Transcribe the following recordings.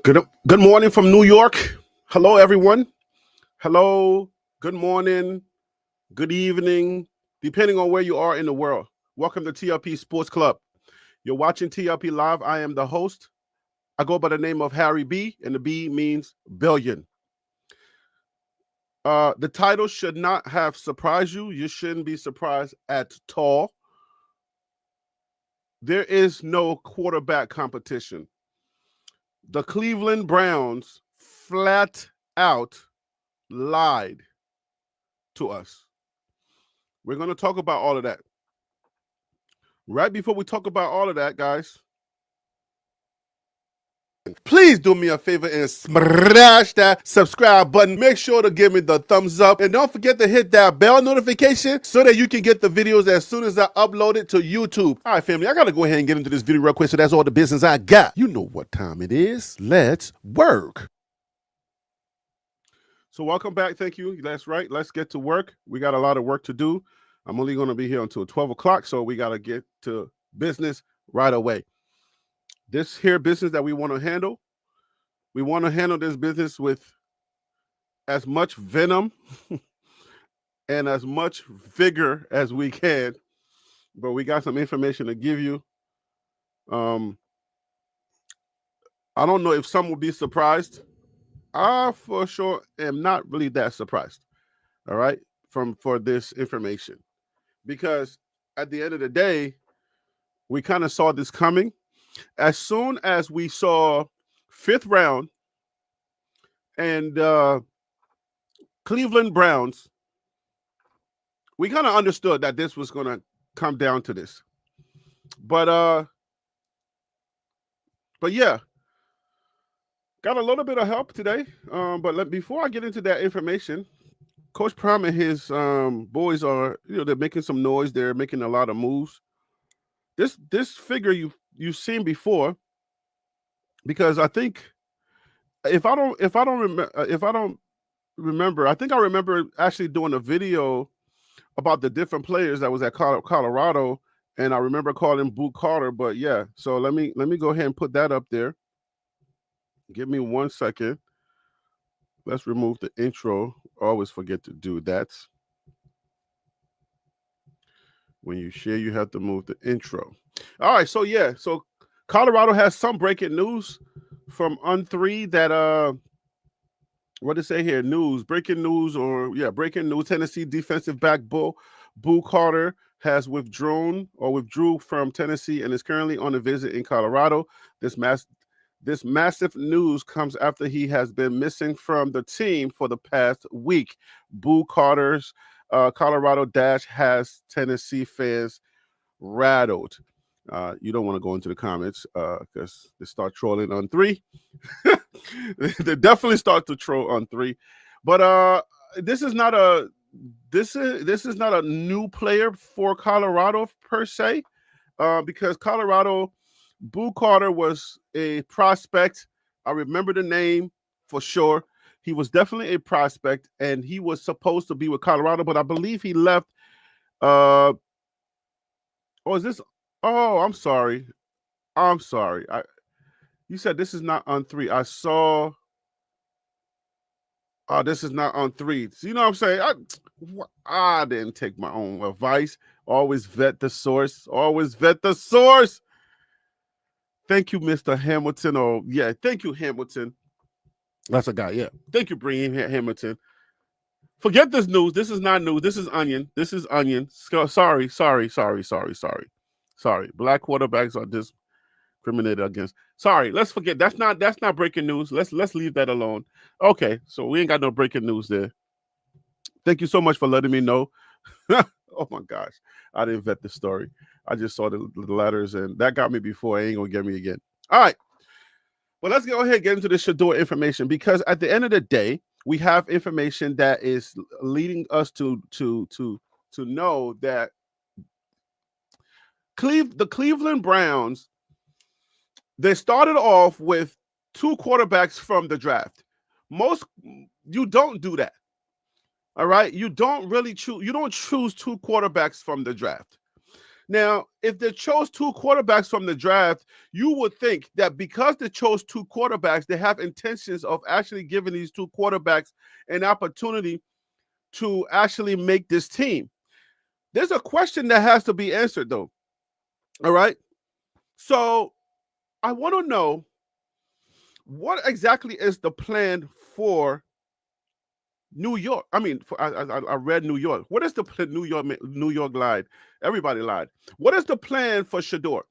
Good morning from New York. Hello, everyone. Hello, good morning, good evening, depending on where you are in the world. Welcome to TLP Sports Club. You're watching TLP Live. I am the host. I go by the name of Harry B, and the B means billion. The title should not have surprised you. You shouldn't be surprised at all. There is no quarterback competition. The Cleveland Browns flat out lied to us. We're going to talk about all of that. Right before we talk about all of that, guys, please do me a favor and smash that subscribe button. Make sure to give me the thumbs up. And don't forget to hit that bell notification so that you can get the videos as soon as I upload it to YouTube. All right, family, I got to go ahead and get into this video real quick. So that's all the business I got. You know what time it is. Let's work. So welcome back. Thank you. That's right. Let's get to work. We got a lot of work to do. I'm only going to be here until 12 o'clock, so we got to get to business right away. This here business that we want to handle this business with as much venom and as much vigor as we can, but we got some information to give you. I don't know if some will be surprised. I, for sure, am not really that surprised, all right, for this information. Because at the end of the day, we kind of saw this coming. As soon as we saw 5th round and Cleveland Browns, we kind of understood that this was going to come down to this. But yeah, got a little bit of help today. But before I get into that information, Coach Prime and his boys are, they're making some noise. They're making a lot of moves. This figure you've seen before, because I think if I don't remember, I think I remember actually doing a video about the different players that was at Colorado, and I remember calling Boo Carter. But yeah, so let me go ahead and put that up there. Give me 1 second. Let's remove the intro. Always forget to do that. When you share, you have to move the intro. All right, so yeah, so Colorado has some breaking news from On3 that what to say here? Breaking news. Tennessee defensive back Boo Carter has withdrew from Tennessee and is currently on a visit in Colorado. This massive news comes after he has been missing from the team for the past week. Boo Carter's Colorado dash has Tennessee fans rattled. You don't want to go into the comments because they start trolling on 3. They definitely start to troll on 3. But this is not a new player for Colorado per se, because Colorado, Boo Carter was a prospect. I remember the name for sure. He was definitely a prospect, and he was supposed to be with Colorado, but I believe he left. Oh, is this? Oh, I'm sorry. You said this is not on 3. I saw. Oh, this is not on 3. So you know what I'm saying? I didn't take my own advice. Always vet the source. Thank you, Mr. Hamilton. Thank you, Hamilton. That's a guy, yeah. Thank you, bringing Hamilton. Forget this news. This is not news. This is onion. Sorry. Black quarterbacks are discriminated against. Sorry, let's forget. That's not breaking news. Let's leave that alone. Okay, so we ain't got no breaking news there. Thank you so much for letting me know. Oh my gosh, I didn't vet the story. I just saw the letters, and that got me before. It ain't gonna get me again. All right. Well, let's go ahead and get into the Shedeur information, because at the end of the day, we have information that is leading us to know that the Cleveland Browns, they started off with 2 quarterbacks from the draft. You don't do that. All right, you don't choose 2 quarterbacks from the draft. Now, if they chose 2 quarterbacks from the draft, you would think that because they chose 2 quarterbacks, they have intentions of actually giving these 2 quarterbacks an opportunity to actually make this team. There's a question that has to be answered, though. All right. So I want to know, what exactly is the plan for New York? I mean, I read New York. What is the plan? New York lied. Everybody lied. What is the plan for Shedeur?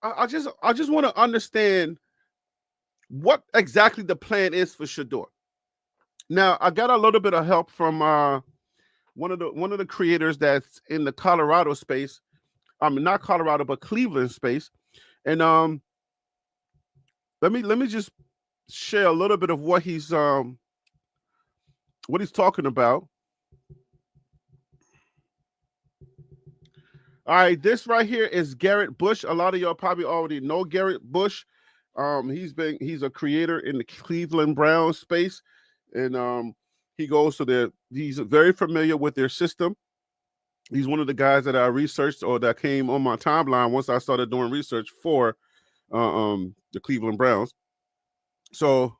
I just want to understand what exactly the plan is for Shedeur. Now, I got a little bit of help from one of the creators that's in the Colorado space. I mean, not Colorado, but Cleveland space. And let me just share a little bit of what he's talking about. All right, this right here is Garrett Bush. A lot of y'all probably already know Garrett Bush. He's a creator in the Cleveland Browns space, and he goes to he's very familiar with their system. He's one of the guys that I researched or that came on my timeline once I started doing research for the Cleveland Browns. So,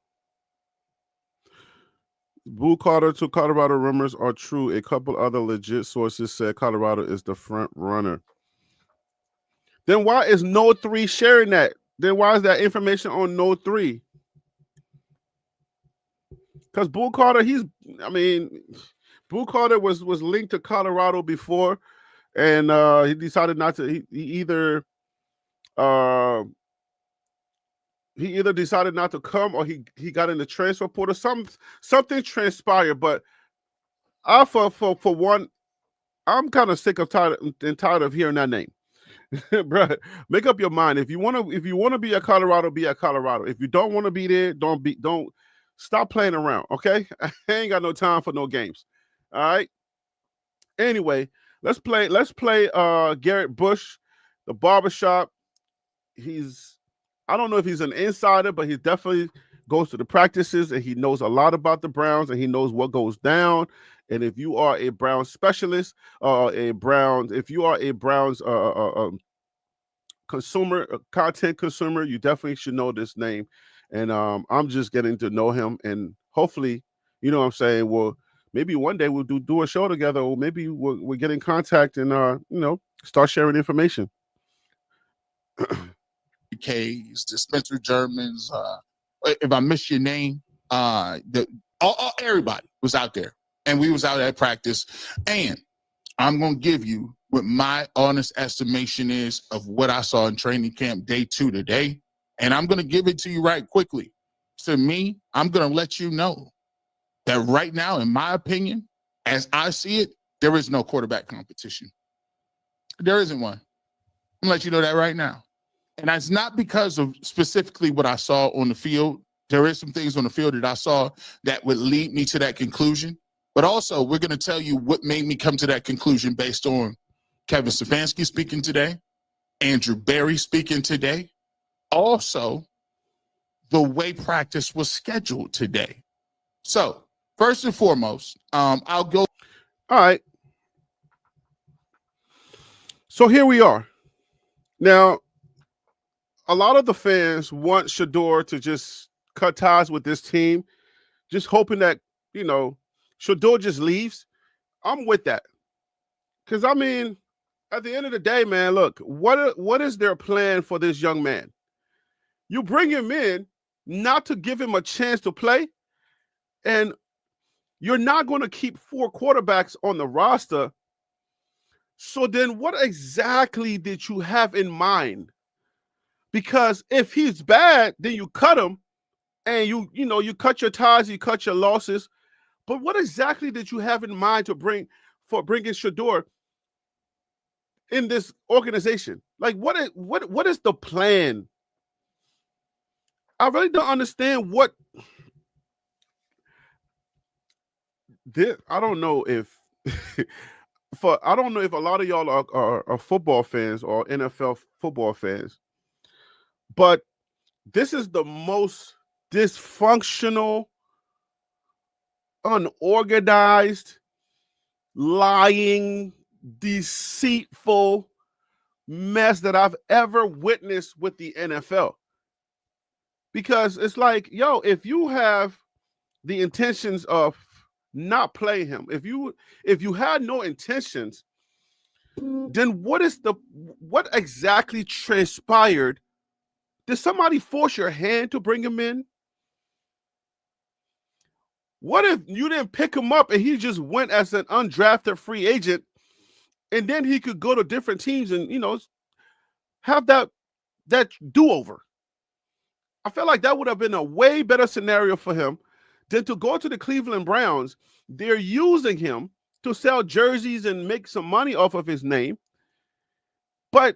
Boo Carter to Colorado rumors are true. A couple other legit sources said Colorado is the front runner. Then why is No 3 sharing that? Then why is that information on No 3? Because Boo Carter, Boo Carter was linked to Colorado before, and he decided not to. He either decided not to come, or he got in the transfer portal. Something transpired, but for one, I'm kind of sick of tired of hearing that name. Bro, make up your mind. If you want to be at Colorado, be at Colorado. If you don't want to be there, don't stop playing around. Okay, I ain't got no time for no games. All right. Anyway, let's play Garrett Bush, the barbershop. I don't know if he's an insider, but he definitely goes to the practices and he knows a lot about the Browns and he knows what goes down. And if you are a Browns specialist, if you are a Browns content consumer, you definitely should know this name. And I'm just getting to know him, and hopefully, you know what I'm saying, well, maybe one day we'll do a show together, or maybe we'll get in contact and start sharing information. K's, the Spencer Germans, if I miss your name, everybody was out there, and we was out at practice. And I'm going to give you what my honest estimation is of what I saw in training camp day 2 today, and I'm going to give it to you right quickly. To me, I'm going to let you know that right now, in my opinion, as I see it, there is no quarterback competition. There isn't one. I'm going to let you know that right now. And that's not because of specifically what I saw on the field. There is some things on the field that I saw that would lead me to that conclusion. But also, we're going to tell you what made me come to that conclusion based on Kevin Stefanski speaking today, Andrew Berry speaking today, also the way practice was scheduled today. So, first and foremost, I'll go. All right. So here we are. Now, a lot of the fans want Shedeur to just cut ties with this team, just hoping that, Shedeur just leaves. I'm with that. Because, I mean, at the end of the day, man, look, what is their plan for this young man? You bring him in not to give him a chance to play, and you're not going to keep 4 quarterbacks on the roster. So then what exactly did you have in mind? Because if he's bad, then you cut him, and you cut your ties, you cut your losses. But what exactly did you have in mind bringing Shedeur in this organization? Like, what is the plan? I really don't understand what. I don't know if I don't know if a lot of y'all are football fans or NFL football fans, but this is the most dysfunctional, unorganized, lying, deceitful mess that I've ever witnessed with the NFL. Because it's like, yo, if you have the intentions of not playing him, if you had no intentions, then what exactly transpired? Did somebody force your hand to bring him in? What if you didn't pick him up and he just went as an undrafted free agent, and then he could go to different teams and have that do-over? I feel like that would have been a way better scenario for him than to go to the Cleveland Browns. They're using him to sell jerseys and make some money off of his name. But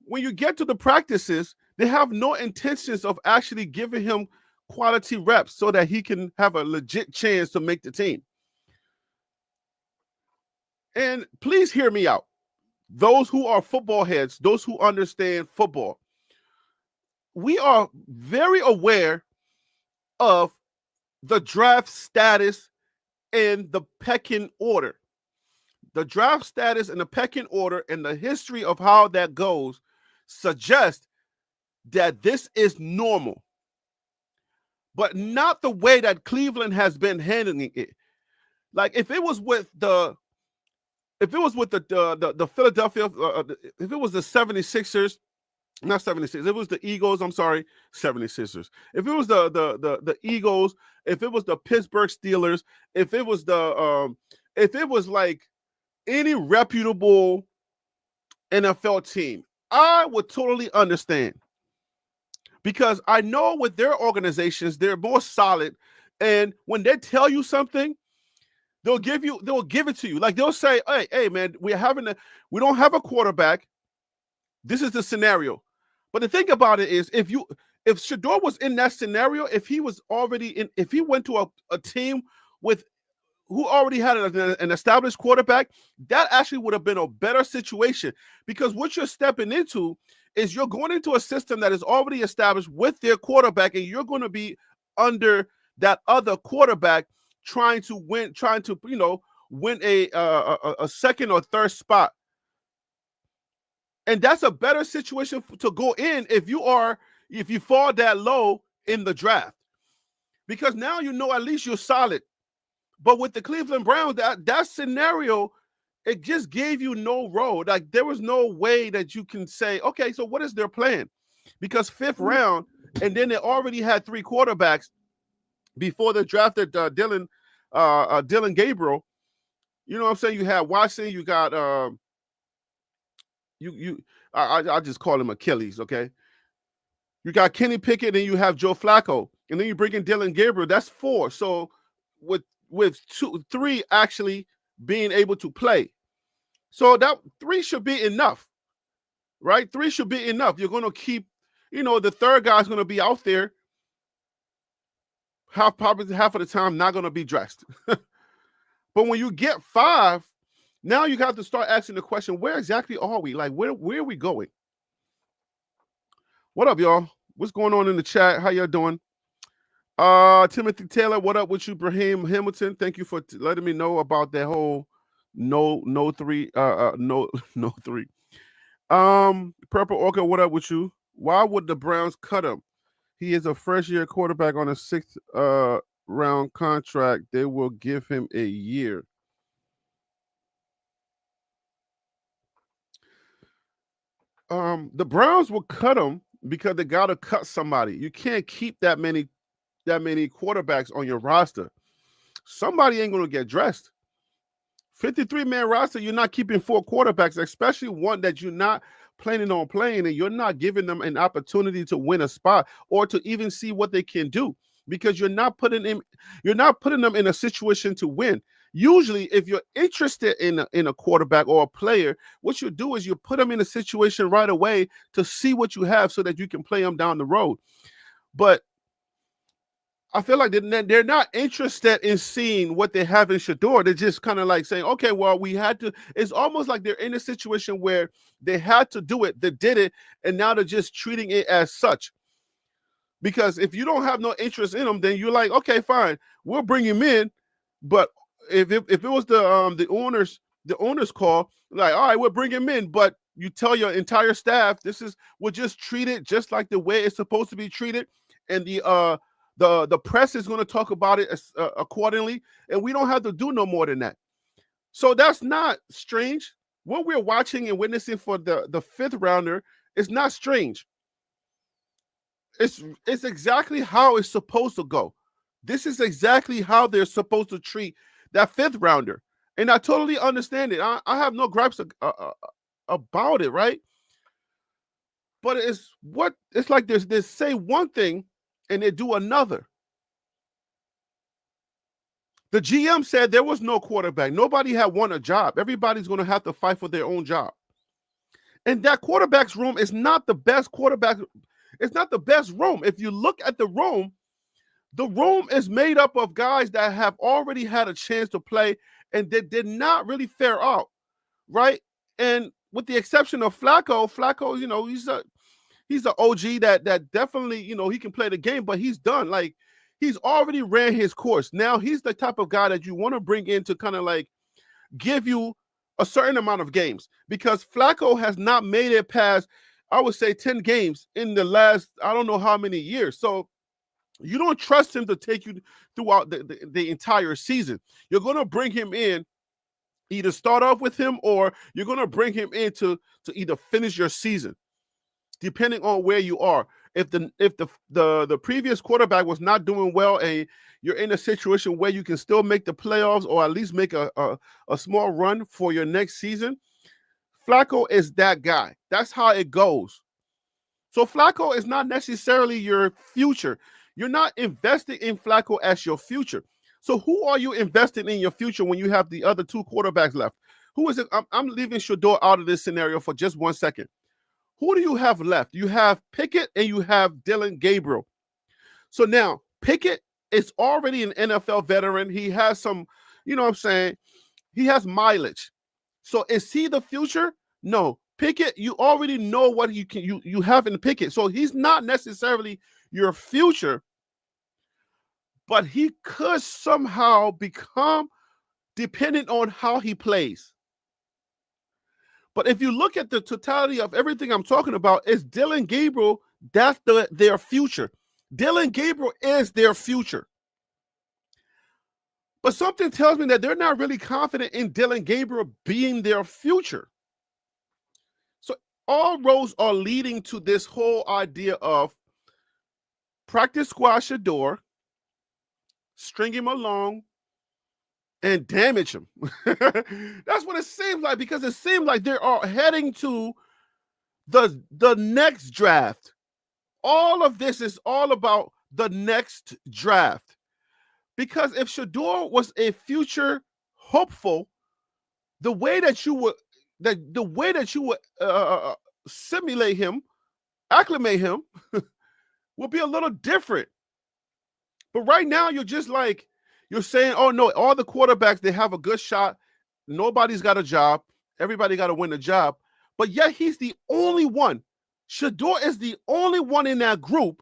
when you get to the practices, they have no intentions of actually giving him quality reps so that he can have a legit chance to make the team. And please hear me out. Those who are football heads, those who understand football, we are very aware of the draft status and the pecking order. The draft status and the pecking order and the history of how that goes suggest that this is normal, but not the way that Cleveland has been handling it. Like if it was with the Philadelphia, if it was the 76ers, not 76, it was the Eagles, I'm sorry, 76ers. If it was the Eagles, if it was the Pittsburgh Steelers, if it was like any reputable NFL team, I would totally understand. Because I know with their organizations, they're more solid. And when they tell you something, they'll give it to you. Like they'll say, hey man, we don't have a quarterback. This is the scenario. But the thing about it is, if Shedeur was in that scenario, if he went to a team with who already had an established quarterback, that actually would have been a better situation. Because what you're stepping into is you're going into a system that is already established with their quarterback, and you're going to be under that other quarterback trying to win a second or third spot. And that's a better situation to go in if you fall that low in the draft. Because now at least you're solid. But with the Cleveland Browns, that scenario, it just gave you no road. Like there was no way that you can say, okay, so what is their plan? Because fifth round, and then they already had three quarterbacks before they drafted Dylan Gabriel. You know what I'm saying? You had Watson, you got I just call him Achilles, okay? You got Kenny Pickett, and you have Joe Flacco, and then you bring in Dylan Gabriel. That's four. So with 3 actually being able to play. So that 3 should be enough, right? 3 should be enough. You're going to keep, the third guy's going to be out there probably half of the time not going to be dressed. But when you get 5, now you have to start asking the question, where exactly are we? Like, where are we going? What up, y'all? What's going on in the chat? How y'all doing? Timothy Taylor, what up with you? Brahim Hamilton, thank you for letting me know about that whole no 3. Purple Orca, what up with you? Why would the Browns cut him? He is a first-year quarterback on a 6th round contract. They will give him a year. The Browns will cut him because they got to cut somebody. You can't keep that many quarterbacks on your roster. Somebody ain't going to get dressed. 53-man roster, you're not keeping 4 quarterbacks, especially one that you're not planning on playing, and you're not giving them an opportunity to win a spot or to even see what they can do, because you're not putting them in a situation to win. Usually, if you're interested in a quarterback or a player, what you do is you put them in a situation right away to see what you have so that you can play them down the road. But I feel like they're not interested in seeing what they have in Shedeur. They're just kind of like saying, okay, well, we had to. It's almost like they're in a situation where they had to do it. They did it, and now they're just treating it as such. Because if you don't have no interest in them, then you're like, okay, fine, we'll bring him in. But if it was the owners the owners call, like, all right, we'll bring him in, but you tell your entire staff we'll just treat it just like the way it's supposed to be treated, and the press is going to talk about it accordingly, and we don't have to do no more than that. So that's not strange. What we're watching and witnessing for the fifth rounder is not strange. It's exactly how it's supposed to go. This is exactly how they're supposed to treat that fifth rounder. And I totally understand it. I have no gripes about it, right? But it's like they say one thing and they do another. The GM said there was no quarterback. Nobody had won a job. Everybody's going to have to fight for their own job. And that quarterback's room is not the best quarterback. It's not the best room. If you look at the room is made up of guys that have already had a chance to play and they did not really fare out, right? And with the exception of Flacco, you know, he's an OG that definitely, you know, he can play the game, but he's done. Like, he's already ran his course. Now he's the type of guy that you want to bring in to kind of like give you a certain amount of games, because Flacco has not made it past, I would say, 10 games in the last, I don't know how many years. So you don't trust him to take you throughout the entire season. You're going to bring him in, either start off with him, or you're going to bring him in to either finish your season, depending on where you are. If the previous quarterback was not doing well and you're in a situation where you can still make the playoffs or at least make a small run for your next season, Flacco is that guy. That's how it goes. So Flacco is not necessarily your future. You're not investing in Flacco as your future. So who are you investing in your future when you have the other two quarterbacks left? Who is it? I'm leaving Shedeur out of this scenario for just 1 second. Who do you have left? You have Pickett and you have Dillon Gabriel. So now Pickett is already an NFL veteran. He has some, you know what I'm saying? He has mileage. So is he the future? No. Pickett, you already know what you have in Pickett. So he's not necessarily your future, but he could somehow become dependent on how he plays. But if you look at the totality of everything I'm talking about, it's Dillon Gabriel. That's their future. Dillon Gabriel is their future. But something tells me that they're not really confident in Dillon Gabriel being their future. So all roads are leading to this whole idea of practice squad Shedeur, string him along, and damage him. That's what it seems like, because it seems like they are heading to the next draft. All of this is all about the next draft. Because if Shedeur was a future hopeful, the way that you would simulate him, acclimate him, will be a little different. But right now, you're just like, you're saying, oh no, all the quarterbacks, they have a good shot. Nobody's got a job. Everybody got to win a job. But yet he's the only one. Shedeur is the only one in that group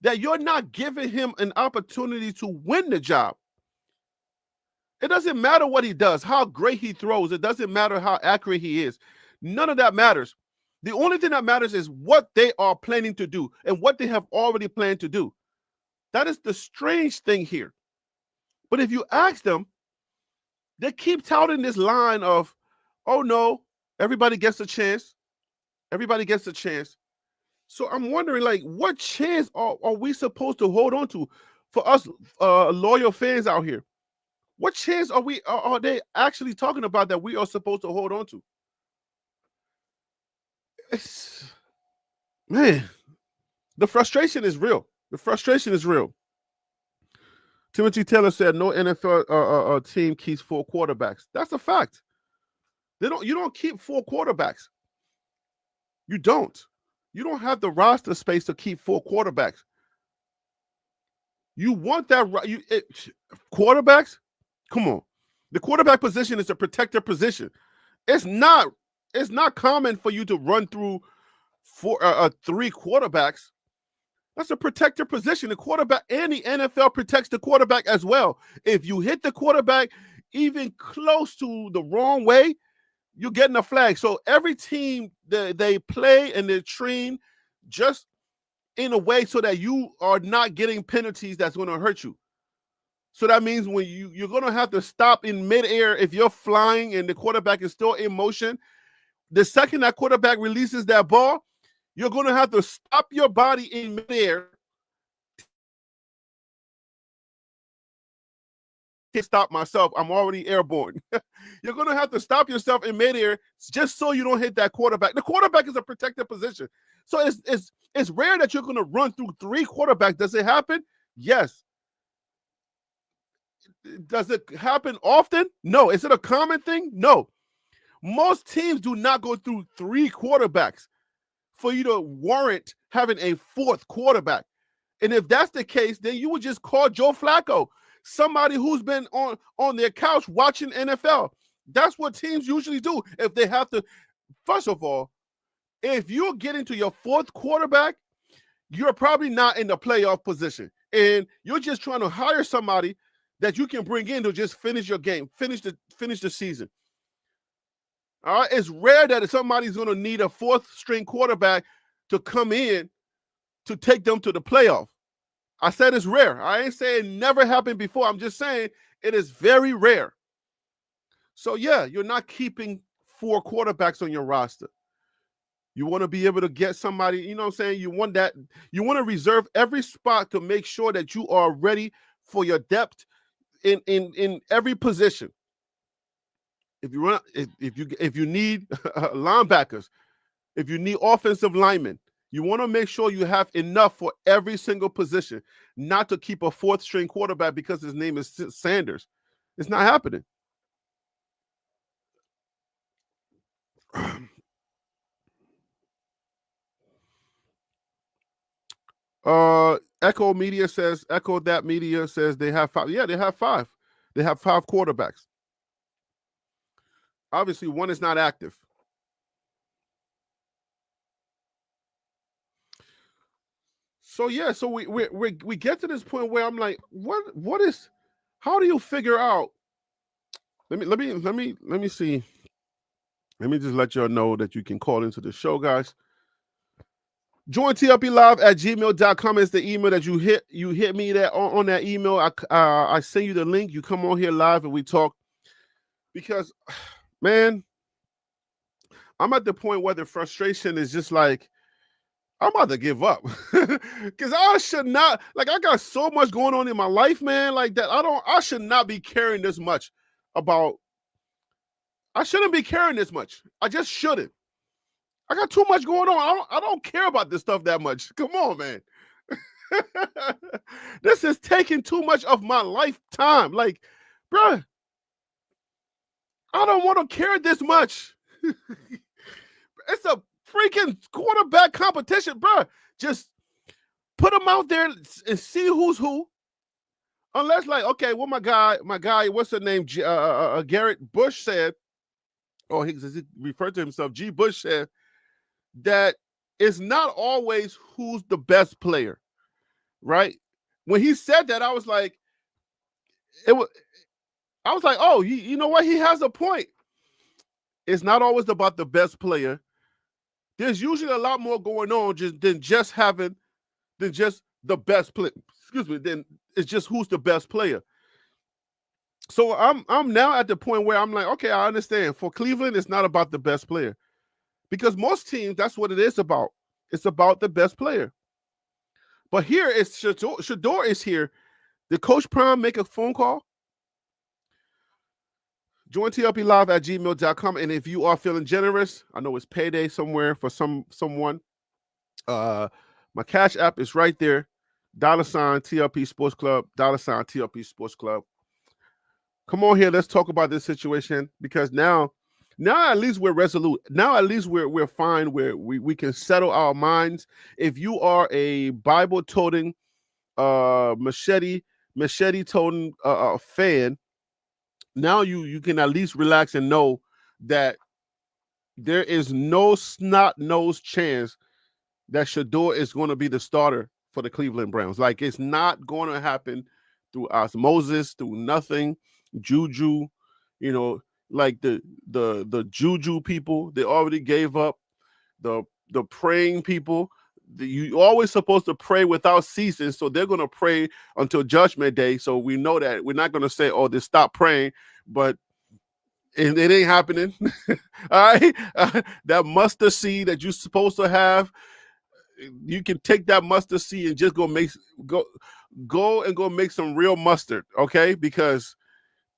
that you're not giving him an opportunity to win the job. It doesn't matter what he does, how great he throws. It doesn't matter how accurate he is. None of that matters. The only thing that matters is what they are planning to do and what they have already planned to do. That is the strange thing here. But if you ask them, they keep touting this line of, oh no, everybody gets a chance. Everybody gets a chance. So I'm wondering, like, what chance are we supposed to hold on to for us loyal fans out here? What chance are they actually talking about that we are supposed to hold on to? Man, the frustration is real. The frustration is real. Timothy Taylor said no NFL team keeps 4 quarterbacks. That's a fact. You don't keep 4 quarterbacks. You don't. You don't have the roster space to keep 4 quarterbacks. You want that quarterbacks? Come on. The quarterback position is a protector position. It's not common for you to run through 3 quarterbacks. That's a protector position. The quarterback and the NFL protects the quarterback as well. If you hit the quarterback, even close to the wrong way, you're getting a flag. So every team they play and they train just in a way so that you are not getting penalties that's going to hurt you. So that means when you're going to have to stop in midair if you're flying and the quarterback is still in motion. The second that quarterback releases that ball, you're going to have to stop your body in midair. Can't stop myself. I'm already airborne. You're going to have to stop yourself in midair just so you don't hit that quarterback. The quarterback is a protected position. So it's rare that you're going to run through 3 quarterbacks. Does it happen? Yes. Does it happen often? No. Is it a common thing? No. Most teams do not go through 3 quarterbacks for you to warrant having a 4th quarterback. And if that's the case, then you would just call Joe Flacco, somebody who's been on their couch watching NFL. That's what teams usually do. If they have to, first of all, if you're getting to your 4th quarterback, you're probably not in the playoff position. And you're just trying to hire somebody that you can bring in to just finish your game, finish the season. All right, it's rare that somebody's going to need a 4th string quarterback to come in to take them to the playoff. I said it's rare. I ain't saying it never happened before. I'm just saying it is very rare. So yeah, you're not keeping 4 quarterbacks on your roster. You want to be able to get somebody, you know what I'm saying? You want to reserve every spot to make sure that you are ready for your depth in every position. If you need linebackers, if you need offensive linemen, you want to make sure you have enough for every single position, not to keep a 4th string quarterback because his name is Sanders. It's not happening. Echo That Media says they have 5. Yeah, they have 5. They have 5 quarterbacks. Obviously, one is not active. So yeah, so we get to this point where I'm like, what is? How do you figure out? Let me see. Let me just let y'all know that you can call into the show, guys. Join TLPlive@gmail.com is the email that you hit me that on that email. I send you the link. You come on here live and we talk. Because, man, I'm at the point where the frustration is just like, I'm about to give up. Because I should not, like, I got so much going on in my life, man, like that. I should not be caring this much about, I shouldn't be caring this much. I just shouldn't. I got too much going on. I don't care about this stuff that much. Come on, man. This is taking too much of my lifetime. Like, bruh, I don't want to care this much. It's a freaking quarterback competition, bro. Just put them out there and see who's who. Unless, like, okay, what my guy, what's the name? Garrett Bush said, or he referred to himself, G. Bush said, that it's not always who's the best player, right? When he said that, I was like, oh, you know what? He has a point. It's not always about the best player. There's usually a lot more going on than just the best player. Excuse me. Then it's just who's the best player. So I'm now at the point where I'm like, okay, I understand. For Cleveland, it's not about the best player, because most teams, that's what it is about. It's about the best player. But here it's Shedeur is here. Did Coach Prime make a phone call? Join TLPlive@gmail.com. And if you are feeling generous, I know it's payday somewhere for someone. My Cash App is right there. $ TLP Sports Club, $ TLP Sports Club. Come on here, let's talk about this situation, because now at least we're resolute. Now at least we're fine, where we can settle our minds. If you are a Bible toting, machete toting fan, now you can at least relax and know that there is no snot-nosed chance that Shedeur is going to be the starter for the Cleveland Browns. Like, it's not going to happen through osmosis, through nothing, juju, Like the juju people, they already gave up. The praying people, you always supposed to pray without ceasing, so they're going to pray until judgment day. So we know that we're not going to say, oh, they stop praying, but it ain't happening. All right. That mustard seed that you're supposed to have, you can take that mustard seed and just go make some real mustard. Okay.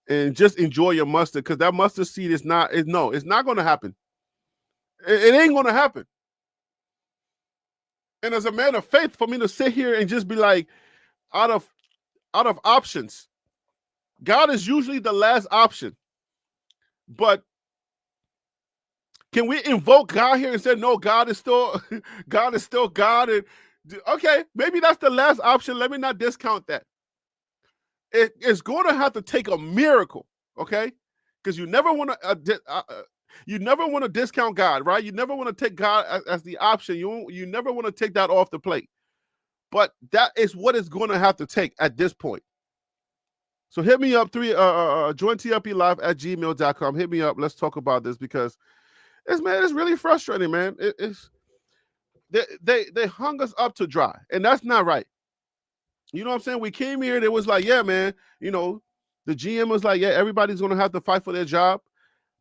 And just enjoy your mustard, because that mustard seed it's not going to happen. It ain't going to happen. And as a man of faith, for me to sit here and just be like, out of options, God is usually the last option. But can we invoke God here and say, no, God is still God is still God? And okay, maybe that's the last option. Let me not discount that. It's going to have to take a miracle, okay? Because you never want to discount God, right? You never want to take God as the option. You never want to take that off the plate. But that is what it's going to have to take at this point. So hit me up, join TLPlive@gmail.com. Hit me up. Let's talk about this, because it's really frustrating, man. They hung us up to dry, and that's not right. You know what I'm saying? We came here, and it was like, yeah, man, the GM was like, yeah, everybody's going to have to fight for their job.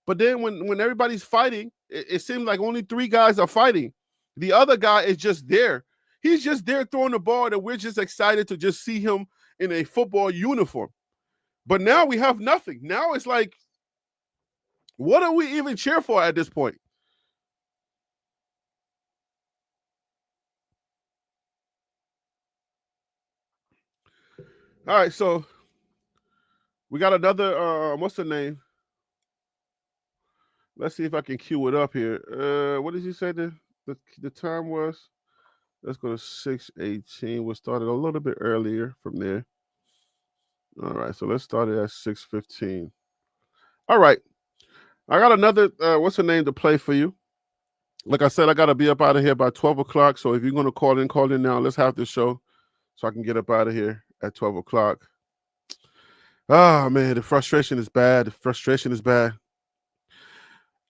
But then when everybody's fighting, it seems like only 3 guys are fighting. The other guy is just there. He's just there throwing the ball, and we're just excited to just see him in a football uniform. But now we have nothing. Now it's like, what are we even cheer for at this point? All right, so we got another, what's the name? Let's see if I can cue it up here. What did you say the time was? Let's go to 6:18. We'll start it a little bit earlier from there. All right, so let's start it at 6:15. All right, I got another, what's the name to play for you? Like I said, I got to be up out of here by 12 o'clock. So if you're going to call in now. Let's have this show so I can get up out of here at 12 o'clock. Oh, man, the frustration is bad.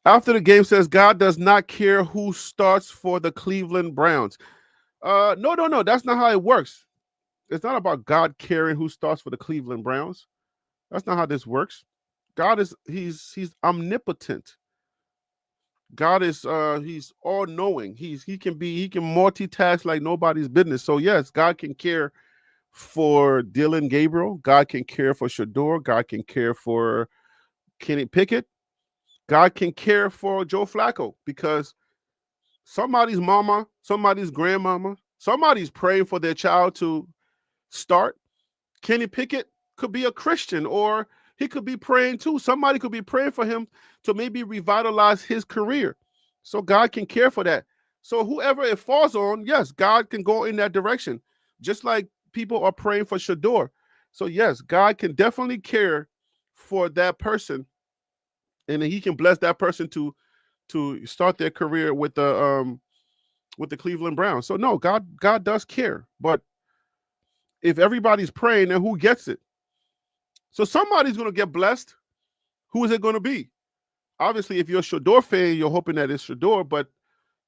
After the game says, God does not care who starts for the Cleveland Browns. No. That's not how it works. It's not about God caring who starts for the Cleveland Browns. That's not how this works. God he's omnipotent. God is he's all knowing. He can multitask like nobody's business. So yes, God can care for Dylan Gabriel. God can care for Shedeur. God can care for Kenny Pickett. God can care for Joe Flacco, because somebody's mama, somebody's grandmama, somebody's praying for their child to start. Kenny Pickett could be a Christian, or he could be praying too. Somebody could be praying for him to maybe revitalize his career. So God can care for that. So whoever it falls on, yes, God can go in that direction. Just like people are praying for Shedeur. So yes, God can definitely care for that person, and he can bless that person to start their career with the Cleveland Browns. So no, God does care. But if everybody's praying, then who gets it? So somebody's going to get blessed. Who is it going to be? Obviously, if you're a Shedeur fan, you're hoping that it's Shedeur, but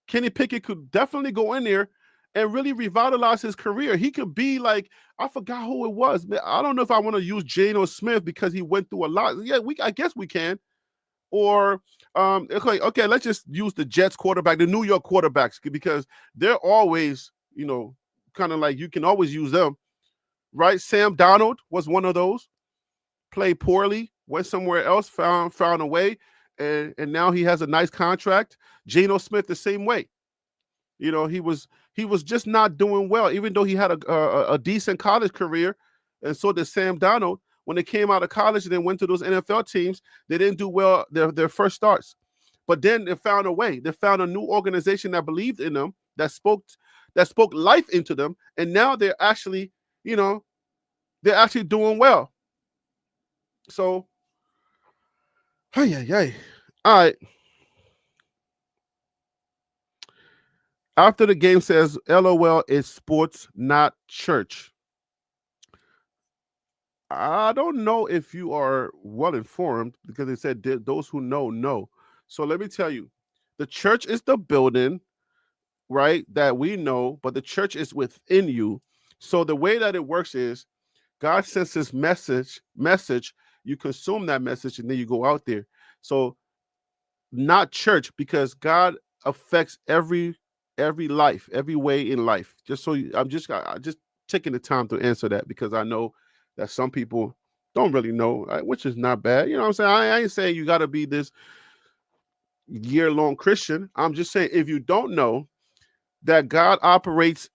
Kenny Pickett could definitely go in there and really revitalize his career. He could be like, I forgot who it was. I don't know if I want to use Geno Smith because he went through a lot. Yeah, I guess we can. Or okay, let's just use the Jets quarterback, the New York quarterbacks, because they're always, kind of like you can always use them, right? Sam Darnold was one of those. Played poorly, went somewhere else, found a way, and now he has a nice contract. Geno Smith the same way. He was just not doing well, even though he had a decent college career, and so did Sam Darnold. When they came out of college and then went to those NFL teams, they didn't do well their first starts. But then they found a way. They found a new organization that believed in them, that spoke life into them, and now they're actually, they're actually doing well. So, hey. All right. After the game says, LOL, it's sports, not church. I don't know if you are well informed because they said those who know. So let me tell you, the church is the building, right? That we know, but the church is within you. So the way that it works is God sends his message, you consume that message, and then you go out there. So not church, because God affects every life, every way in life. Just so I'm just taking the time to answer that because I know that some people don't really know, which is not bad. You know what I'm saying? I ain't saying you got to be this year-long Christian. I'm just saying if you don't know that God operates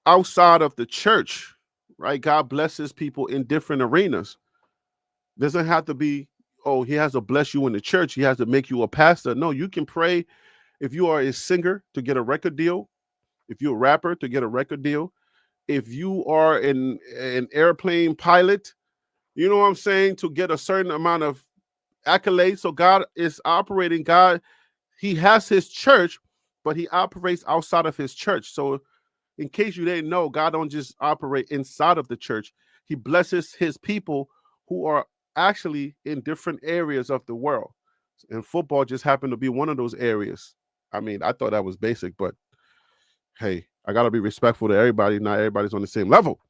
outside of the church, right? God blesses people in different arenas. Doesn't have to be, oh, he has to bless you in the church. He has to make you a pastor. No, you can pray if you are a singer to get a record deal, if you're a rapper to get a record deal, if you are an airplane pilot, you know what I'm saying, to get a certain amount of accolades. So God is operating. God, he has his church, but he operates outside of his church. So in case you didn't know, God don't just operate inside of the church. He blesses his people who are actually in different areas of the world. And football just happened to be one of those areas. I mean, I thought that was basic, but hey, I got to be respectful to everybody. Not everybody's on the same level.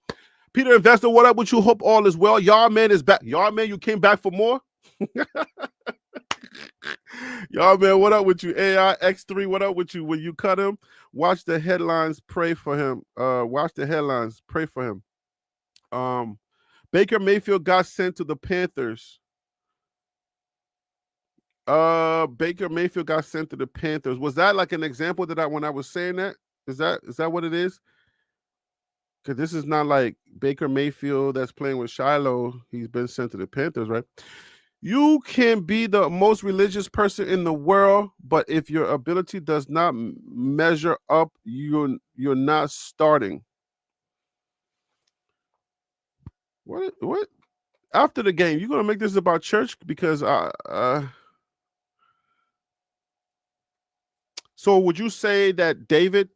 Peter Investor, what up with you? Hope all is well. Y'all man is back. Y'all man, you came back for more? Y'all man, what up with you? AI X3, what up with you? When you cut him, watch the headlines, pray for him. Watch the headlines, pray for him. Baker Mayfield got sent to the Panthers. Baker Mayfield got sent to the Panthers. Was that like an example that when I was saying that? Is that what it is? Because this is not like Baker Mayfield that's playing with Shiloh. He's been sent to the Panthers, right? You can be the most religious person in the world, but if your ability does not measure up, you're not starting. What? After the game, you're gonna make this about church because so would you say that David,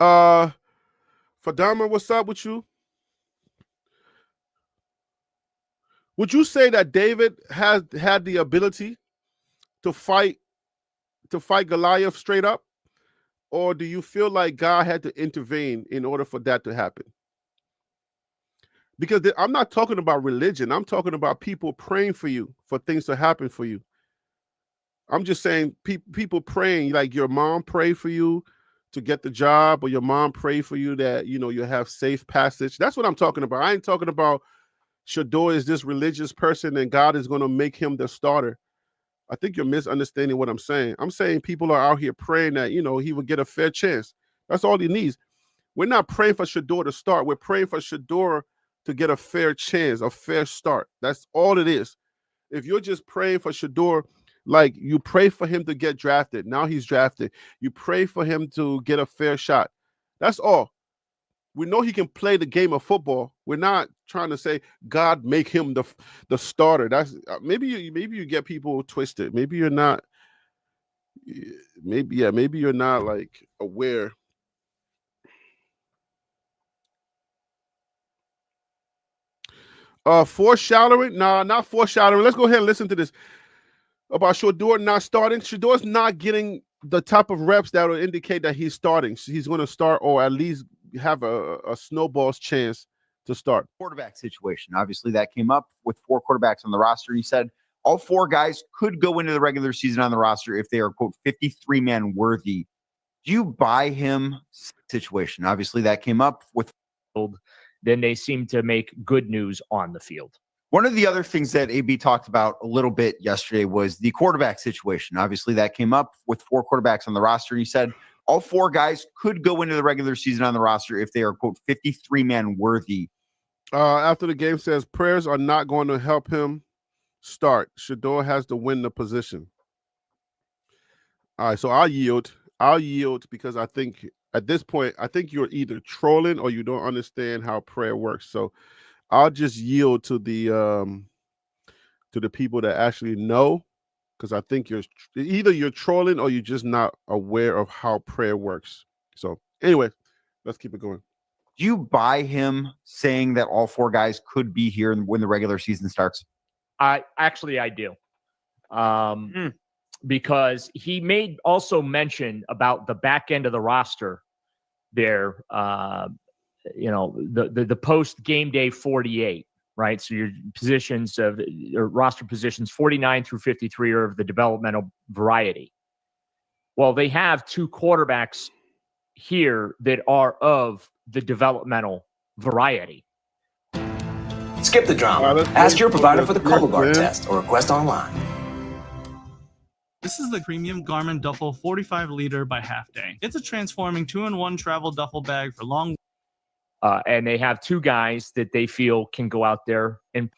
Fadama, what's up with you? Would you say that David has had the ability to fight Goliath straight up? Or do you feel like God had to intervene in order for that to happen? Because I'm not talking about religion. I'm talking about people praying for you, for things to happen for you. I'm just saying people praying, like your mom prayed for you to get the job, or your mom prayed for you that, you have safe passage. That's what I'm talking about. I ain't talking about Shedeur is this religious person and God is going to make him the starter. I think you're misunderstanding what I'm saying. I'm saying people are out here praying that, he will get a fair chance. That's all he needs. We're not praying for Shedeur to start. We're praying for Shedeur to get a fair chance, a fair start. That's all it is. If you're just praying for Shedeur, like you pray for him to get drafted, now he's drafted. You pray for him to get a fair shot. That's all. We know he can play the game of football. We're not trying to say God make him the starter. That's maybe you get people twisted. Maybe you're not. Maybe you're not like aware. Foreshadowing? Nah, not foreshadowing. Let's go ahead and listen to this about Shedeur not starting. Shedeur's not getting the type of reps that will indicate that he's starting. He's going to start, or at least have a snowball's chance to start. Quarterback situation. Obviously, that came up with 4 quarterbacks on the roster. He said all 4 guys could go into the regular season on the roster if they are, quote, 53-man worthy. Do you buy him situation? Obviously, that came up with. Then they seem to make good news on the field. One of the other things that AB talked about a little bit yesterday was the quarterback situation. Obviously, that came up with 4 quarterbacks on the roster. He said all 4 guys could go into the regular season on the roster if they are, quote, 53-man worthy. After the game says prayers are not going to help him start. Shedeur has to win the position. All right, so I'll yield. Because I think at this point, I think you're either trolling or you don't understand how prayer works. So I'll just yield to the people that actually know, because I think you're trolling or you're just not aware of how prayer works. So anyway, let's keep it going. Do you buy him saying that all 4 guys could be here when the regular season starts? I do. Because he made also mention about the back end of the roster there, the post game day 48, right? So your positions of or roster positions 49 through 53 are of the developmental variety. Well, they have 2 quarterbacks here that are of the developmental variety. Skip the drama. Ask your provider for the Cologuard test or request online. This is the premium Garmin Duffel 45-liter by Half Day. It's a transforming 2-in-1 travel duffel bag for long. And they have 2 guys that they feel can go out there and.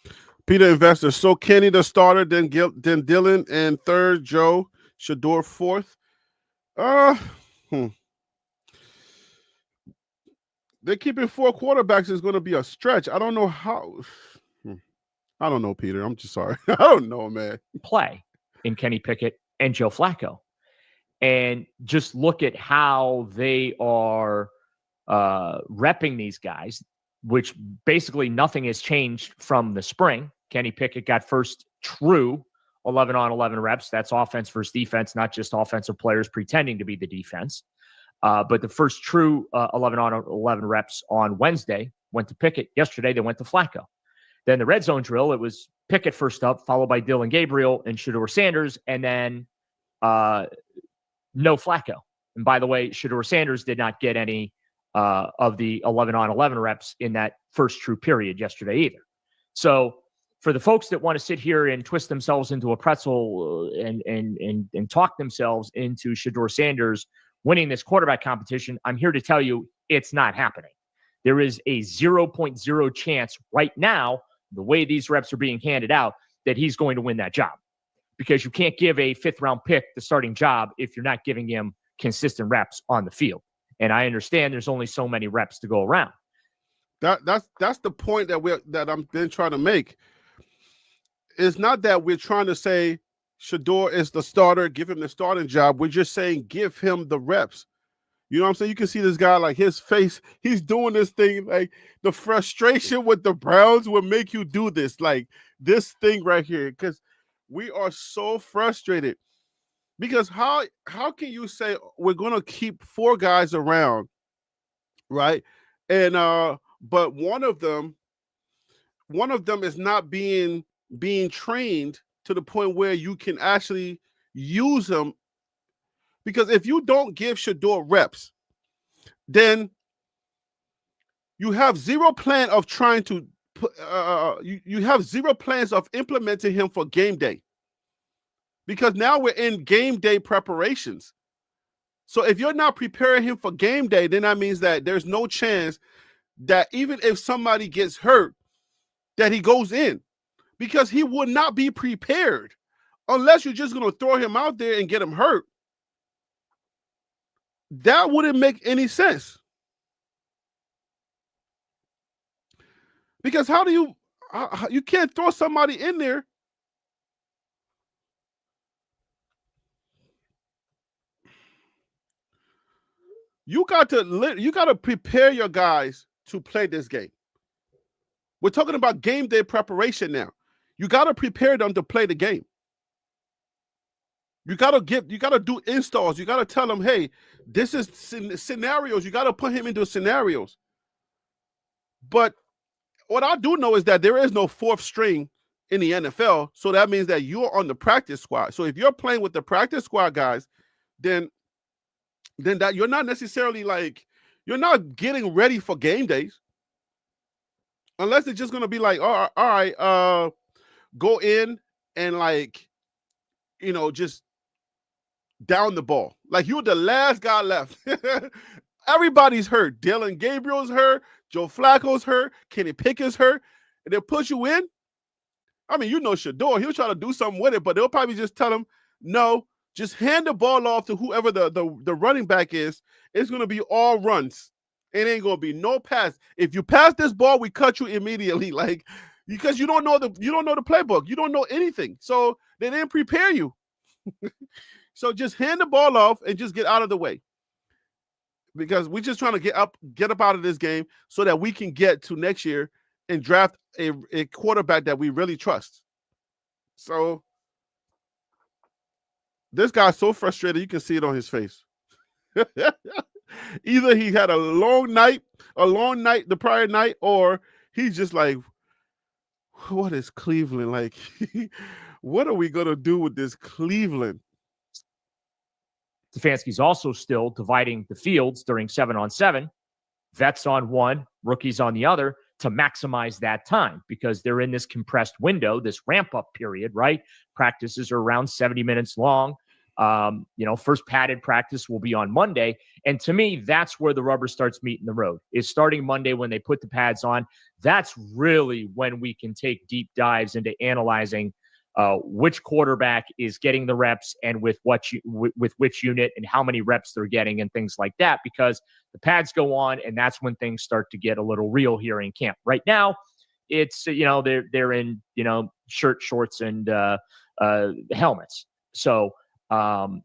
Peter Investor. So Kenny the starter, then Dylan, and third Joe, Shedeur fourth. They're keeping 4 quarterbacks is going to be a stretch. I don't know how. I don't know, Peter. I'm just sorry. I don't know, man. Play in Kenny Pickett and Joe Flacco, and just look at how they are repping these guys, which basically nothing has changed from the spring. Kenny Pickett got first true 11 on 11 reps. That's offense versus defense, not just offensive players pretending to be the defense. But the first true 11 on 11 reps on Wednesday went to Pickett. Yesterday, they went to Flacco. Then the red zone drill, it was Pickett first up, followed by Dylan Gabriel and Shedeur Sanders, and then no Flacco. And by the way, Shedeur Sanders did not get any of the 11 on 11 reps in that first true period yesterday either. So for the folks that want to sit here and twist themselves into a pretzel and talk themselves into Shedeur Sanders winning this quarterback competition, I'm here to tell you it's not happening. There is a 0.0 chance right now, the way these reps are being handed out, that he's going to win that job. Because you can't give a 5th-round pick the starting job if you're not giving him consistent reps on the field. And I understand there's only so many reps to go around. That's the point that I'm been trying to make. It's not that we're trying to say Shedeur is the starter, give him the starting job. We're just saying give him the reps. You know what I'm saying? You can see this guy, like his face, he's doing this thing, like the frustration with the Browns will make you do this, like this thing right here, because we are so frustrated. Because how can you say we're going to keep 4 guys around, right? And but one of them is not being trained to the point where you can actually use them. Because if you don't give Shedeur reps, then you have zero plan of trying to you have zero plans of implementing him for game day. Because now we're in game day preparations. So if you're not preparing him for game day, then that means that there's no chance that even if somebody gets hurt, that he goes in. Because he would not be prepared unless you're just going to throw him out there and get him hurt. That wouldn't make any sense. Because how do you can't throw somebody in there. You got to prepare your guys to play this game. We're talking about game day preparation now. You got to prepare them to play the game. You got to do installs. You got to tell them, hey, this is scenarios. You got to put him into scenarios. But what I do know is that there is no 4th string in the NFL. So that means that you're on the practice squad. So if you're playing with the practice squad guys, then that you're not necessarily you're not getting ready for game days. Unless it's just going to be like, all right, go in and just down the ball. Like you're the last guy left. Everybody's hurt. Dylan Gabriel's hurt. Joe Flacco's hurt. Kenny Pickett's hurt. And they'll put you in. I mean, Shedeur, he'll try to do something with it, but they'll probably just tell him, no, just hand the ball off to whoever the running back is. It's going to be all runs. It ain't going to be no pass. If you pass this ball, we cut you immediately. Because you don't know the playbook. You don't know anything. So they didn't prepare you. So just hand the ball off and just get out of the way. because we're just trying to get up out of this game so that we can get to next year and draft a quarterback that we really trust. So this guy's so frustrated, you can see it on his face. Either he had a long night the prior night, or he's just like, what is Cleveland like? What are we gonna do with this Cleveland? Stefanski's also still dividing the fields during 7-on-7, vets on one, rookies on the other, to maximize that time, because they're in this compressed window, this ramp-up period, right? Practices are around 70 minutes long. First padded practice will be on Monday. And to me, that's where the rubber starts meeting the road, is starting Monday when they put the pads on. That's really when we can take deep dives into analyzing which quarterback is getting the reps and with which unit and how many reps they're getting and things like that, because the pads go on and that's when things start to get a little real here in camp. Right now, it's, they're in, shirt, shorts, and helmets. So, and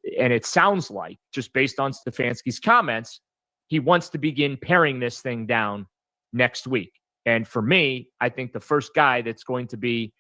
it sounds like, just based on Stefanski's comments, he wants to begin paring this thing down next week. And for me, I think the first guy that's going to be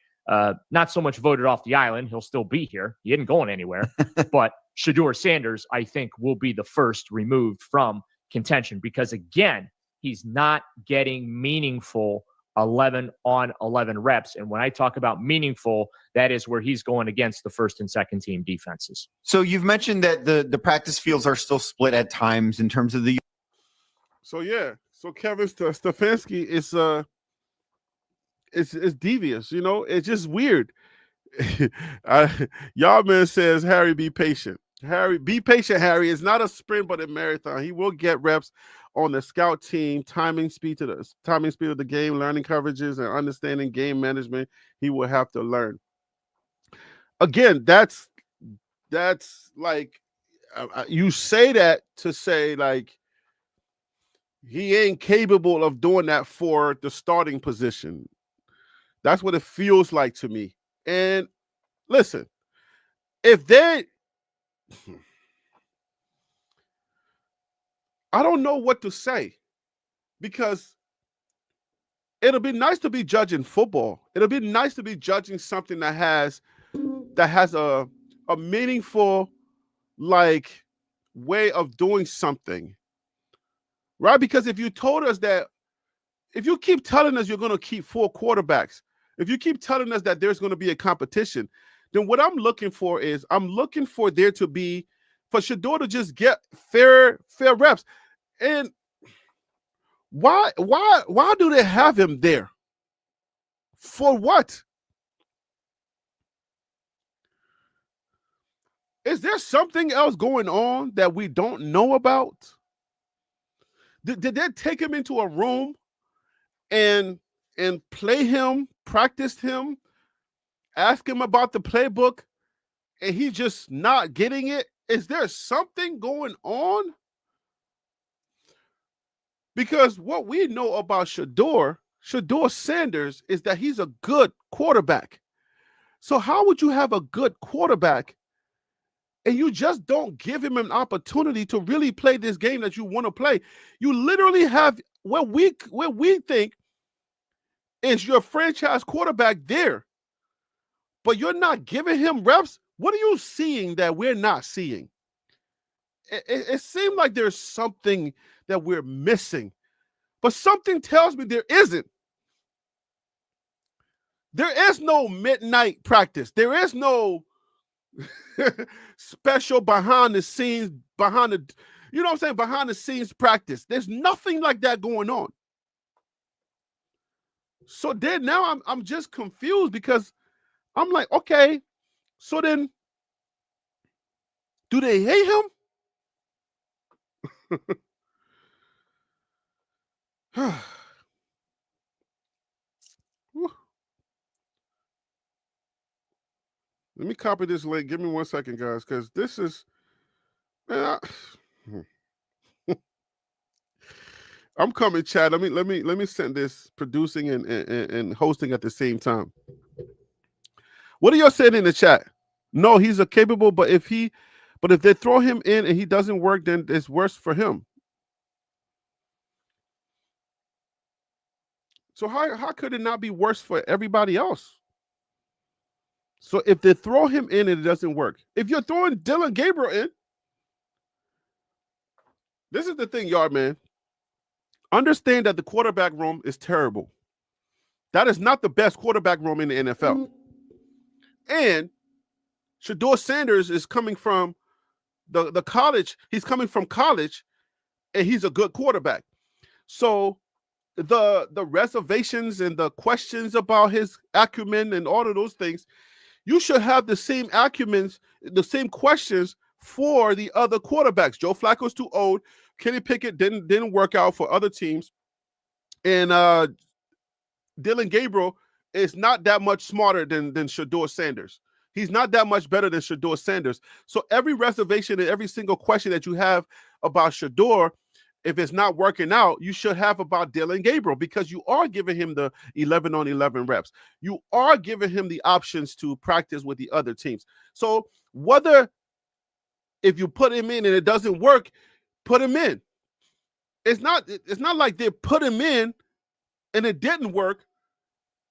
not so much voted off the island, he'll still be here, he isn't going anywhere, but Shedeur Sanders, I think, will be the first removed from contention, because again, he's not getting meaningful 11-on-11 reps. And when I talk about meaningful, that is where he's going against the first and second team defenses. So you've mentioned that the practice fields are still split at times in terms of the. So Kevin Stefanski is devious. It's just weird. Y'all man says, Harry, be patient. Harry, be patient, Harry. It's not a sprint, but a marathon. He will get reps on the scout team, timing speed of the game, learning coverages, and understanding game management. He will have to learn. Again, that's like, you say that to say, like, he ain't capable of doing that for the starting position. That's what it feels like to me. And listen, I don't know what to say, because it'll be nice to be judging football. It'll be nice to be judging something that has a meaningful, like, way of doing something, right? Because if you told us that, if you keep telling us you're going to keep 4 quarterbacks, if you keep telling us that there's going to be a competition, then what I'm looking for is, there to be, for Shedeur to just get fair reps. And why do they have him there? For what? Is there something else going on that we don't know about? Did they take him into a room and play him, practice him, ask him about the playbook, and he's just not getting it? Is there something going on? Because what we know about Shedeur Sanders, is that he's a good quarterback. So how would you have a good quarterback and you just don't give him an opportunity to really play this game that you want to play? You literally have what we think is your franchise quarterback there, but you're not giving him reps. What are you seeing that we're not seeing? It seems like there's something that we're missing, but something tells me there isn't. There is no midnight practice. There is no special behind the scenes practice. There's nothing like that going on. So then now I'm just confused, because I'm like, okay, so then do they hate him? Let me copy this link. Give me 1 second, guys, because this is, man, I'm coming, Chad. Let me send this, producing and hosting at the same time. What are y'all saying in the chat? No, he's a capable, but But if they throw him in and he doesn't work, then it's worse for him. So how could it not be worse for everybody else? So if they throw him in and it doesn't work, if you're throwing Dillon Gabriel in, this is the thing, Yard Man. Understand that the quarterback room is terrible. That is not the best quarterback room in the NFL. And Shedeur Sanders is coming from the college. He's coming from college, and he's a good quarterback. So the reservations and the questions about his acumen and all of those things, you should have the same acumens, the same questions for the other quarterbacks. Joe Flacco's too old. Kenny Pickett didn't work out for other teams. And Dillon Gabriel is not that much smarter than Shedeur Sanders. He's not that much better than Shedeur Sanders. So every reservation and every single question that you have about Shedeur, if it's not working out, you should have about Dillon Gabriel, because you are giving him the 11 on 11 reps. You are giving him the options to practice with the other teams. So whether if you put him in and it doesn't work, put him in. It's not like they put him in and it didn't work,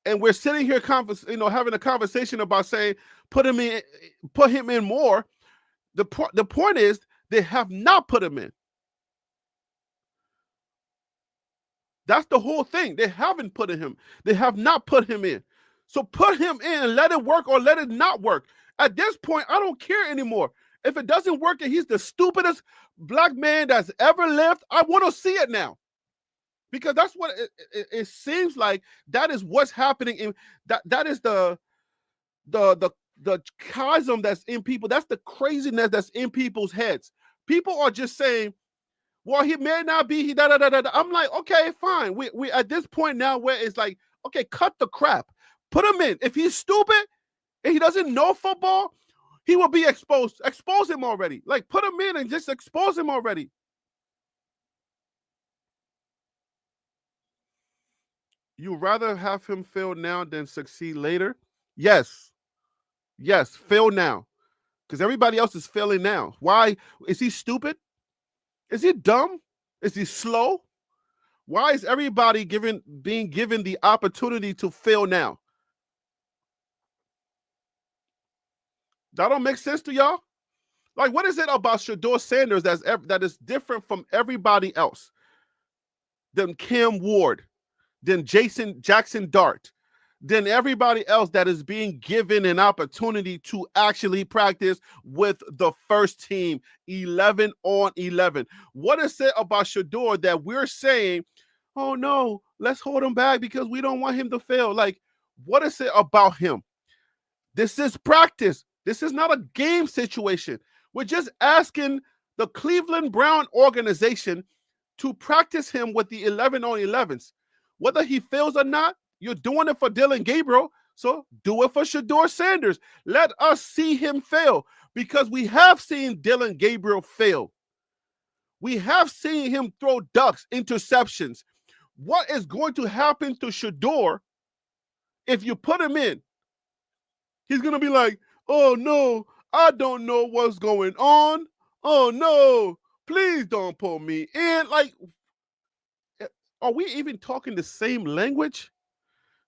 and we're sitting here having a conversation about saying put him in more. The point is they have not put him in. That's the whole thing. They haven't put him. They have not put him in. So put him in and let it work or let it not work. At this point, I don't care anymore. If it doesn't work and he's the stupidest black man that's ever lived, I want to see it now. Because that's what it seems like. That is what's happening in that is the chasm that's in people. That's the craziness that's in people's heads. People are just saying, well, he may not be. He da da da da. I'm like, okay, fine. We at this point now where it's like, okay, cut the crap. Put him in. If he's stupid and he doesn't know football, he will be exposed. Expose him already. Like, put him in and just expose him already. You rather have him fail now than succeed later? Yes. Yes, fail now. Because everybody else is failing now. Why? Is he stupid? Is he dumb? Is he slow? Why is everybody being given the opportunity to fail now? That don't make sense to y'all? Like, what is it about Shedeur Sanders that is different from everybody else? Than Cam Ward, than Jackson Dart, than everybody else that is being given an opportunity to actually practice with the first team 11 on 11. What is it about Shedeur that we're saying, oh no, let's hold him back because we don't want him to fail? Like, what is it about him? This is practice. This is not a game situation. We're just asking the Cleveland Brown organization to practice him with the 11 on 11s. Whether he fails or not, you're doing it for Dillon Gabriel, so do it for Shedeur Sanders. Let us see him fail, because we have seen Dillon Gabriel fail. We have seen him throw ducks, interceptions. What is going to happen to Shedeur if you put him in? He's going to be like, oh no, I don't know what's going on. Oh no, please don't pull me in. Like, are we even talking the same language?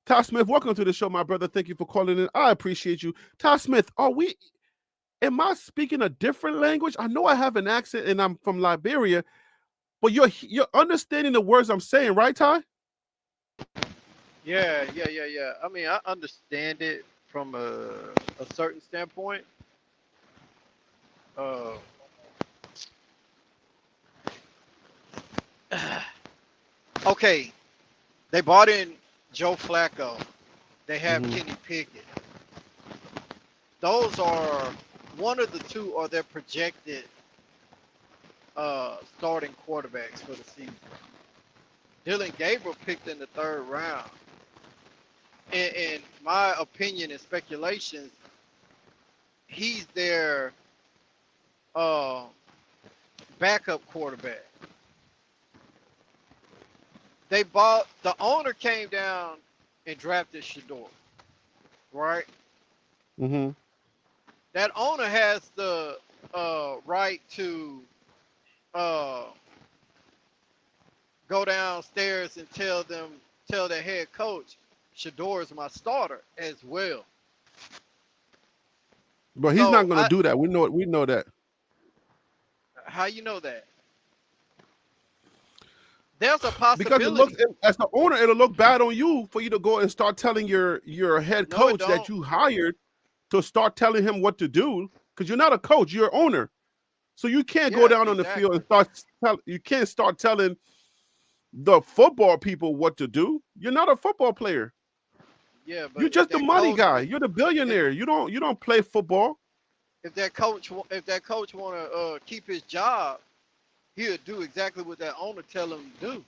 Ty Smith, welcome to the show, my brother. Thank you for calling in. I appreciate you. Ty Smith, am I speaking a different language? I know I have an accent and I'm from Liberia, but you're understanding the words I'm saying, right, Ty? Yeah. I mean, I understand it from a certain standpoint. Okay, they bought in Joe Flacco. They have Kenny Pickett. Those are one of the two are their projected starting quarterbacks for the season. Dillon Gabriel picked in the 3rd round. In my opinion and speculations, he's their backup quarterback. The owner came down and drafted Shedeur, right? Mm-hmm. That owner has the right to go downstairs and tell their head coach, Shedeur is my starter as well. But he's not going to do that. We know that. How you know that? There's a possibility. Because as the owner, it'll look bad on you for you to go and start telling your head coach that you hired to start telling him what to do. Because you're not a coach, you're an owner. So you can't go down on the field and you can't start telling the football people what to do. You're not a football player. Yeah, but you're just the money guy. You're the billionaire. You don't play football. If that coach want to keep his job, he'll do exactly what that owner tell him to do.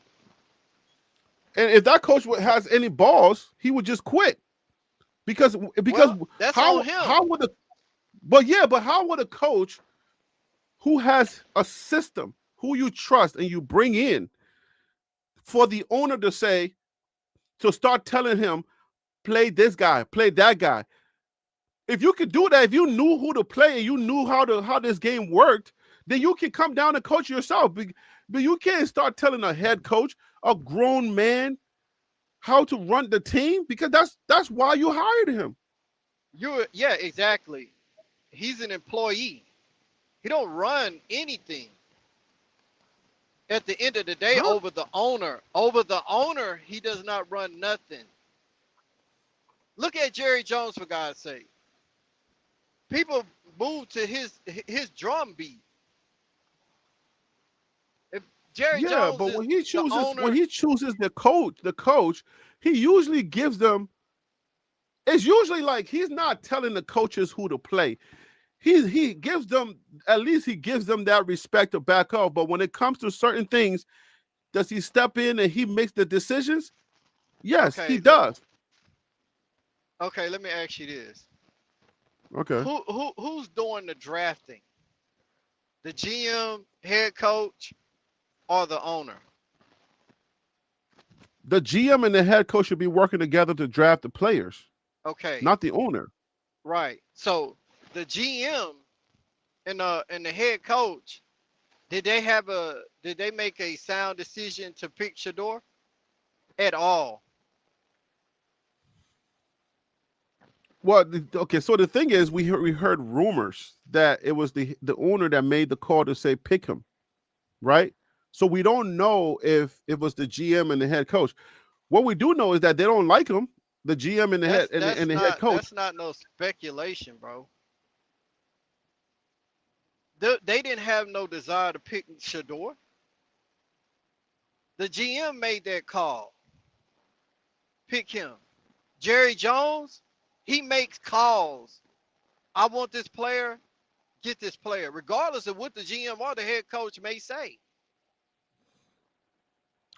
And if that coach has any balls, he would just quit. Because that's on him. How would a coach who has a system, who you trust and you bring in, for the owner to start telling him, play this guy, play that guy? If you could do that, if you knew who to play and you knew how this game worked, then you can come down and coach yourself. But you can't start telling a head coach, a grown man, how to run the team, because that's why you hired him. Yeah, exactly. He's an employee. He don't run anything. At the end of the day, over the owner, he does not run nothing. Look at Jerry Jones, for God's sake. People move to his drum beat. If Jerry Jones, but when he chooses the coach, he usually gives them. It's usually like he's not telling the coaches who to play. He gives them, at least he gives them that respect to back up. But when it comes to certain things, does he step in and he makes the decisions? Yes, he does. Okay, let me ask you this. Okay. Who's doing the drafting? The GM, head coach, or the owner? The GM and the head coach should be working together to draft the players. Okay. Not the owner. Right. So the GM and the head coach, did they make a sound decision to pick Shedeur at all? Well, okay. So the thing is, we heard rumors that it was the owner that made the call to say pick him, right? So we don't know if it was the GM and the head coach. What we do know is that they don't like him, the GM and the head coach. That's not no speculation, bro. They didn't have no desire to pick Shedeur. The GM made that call. Pick him. Jerry Jones, he makes calls. I want this player, get this player, regardless of what the GM or the head coach may say.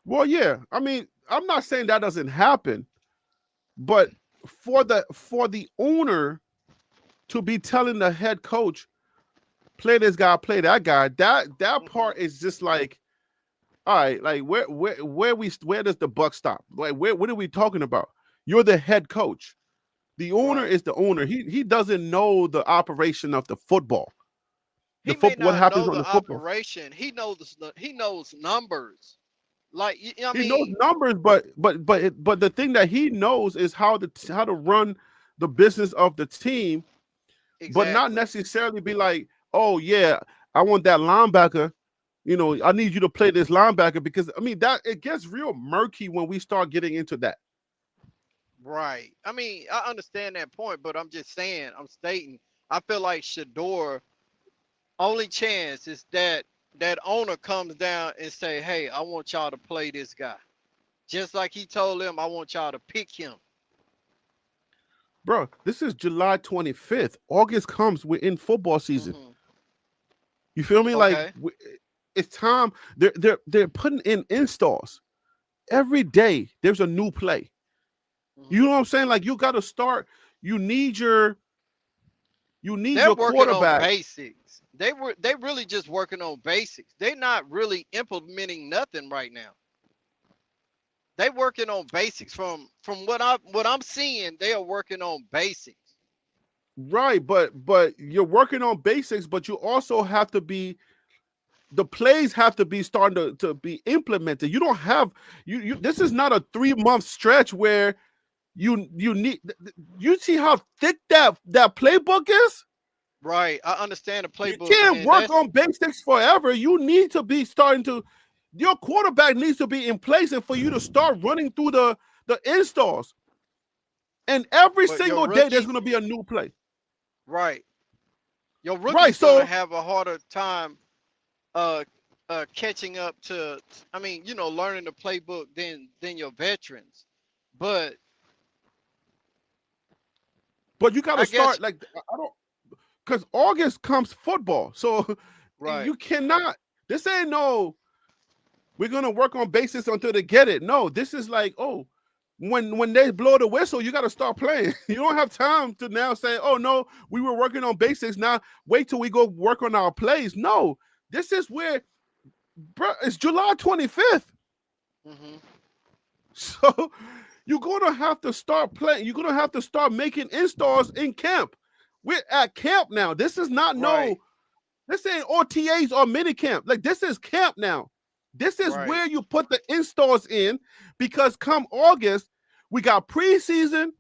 Well, yeah. I mean, I'm not saying that doesn't happen, but for the owner to be telling the head coach, play this guy, play that guy, that part is just like, all right, like where does the buck stop? Like what are we talking about? You're the head coach. The owner is the owner. He doesn't know the operation of the football. What happens on the football? Operation. He knows numbers. Like he knows numbers, but the thing that he knows is how to run the business of the team, but not necessarily be like, oh yeah, I want that linebacker. You know, I need you to play this linebacker, because I mean that it gets real murky when we start getting into that. Right. I mean, I understand that point, but I'm stating, I feel like Shedeur, only chance is that owner comes down and say, hey, I want y'all to play this guy. Just like he told them, I want y'all to pick him. Bro, this is July 25th. August comes, we're in football season. Mm-hmm. You feel me? Okay. Like it's time. They're putting in installs. Every day there's a new play. You know what I'm saying? Like you got to start. You need your quarterback. On basics. They really just working on basics. They're not really implementing nothing right now. They working on basics from what I'm seeing. They are working on basics. Right, but you're working on basics, but you also have to be the plays have to be starting to be implemented. You don't have you this is not a 3-month stretch where you need you see how thick that playbook is? Right. I understand the You playbook, can't and work that's on basics forever. You need to be starting to your quarterback needs to be in place and for you to start running through the installs. And every but your single day there's rookie, going to be a new play. right. Your Right. rookie's gonna So have a harder time uh catching up to, I mean, learning the playbook than your veterans. But but you got I to guess start like I don't because August comes football. So right. you cannot this ain't no we're gonna work on basics until they get it. No, this is like, oh, when they blow the whistle, you got to start playing. You don't have time to now say, oh no, we were working on basics. Now wait till we go work on our plays. No, this is where, bro, it's July 25th. Hmm. So you're gonna have to start playing. You're gonna have to start making installs in camp. We're at camp now. This is not Right. this ain't OTAs or mini camp. Like this is camp now. This is Right. where you put the installs in because come August, we got preseason.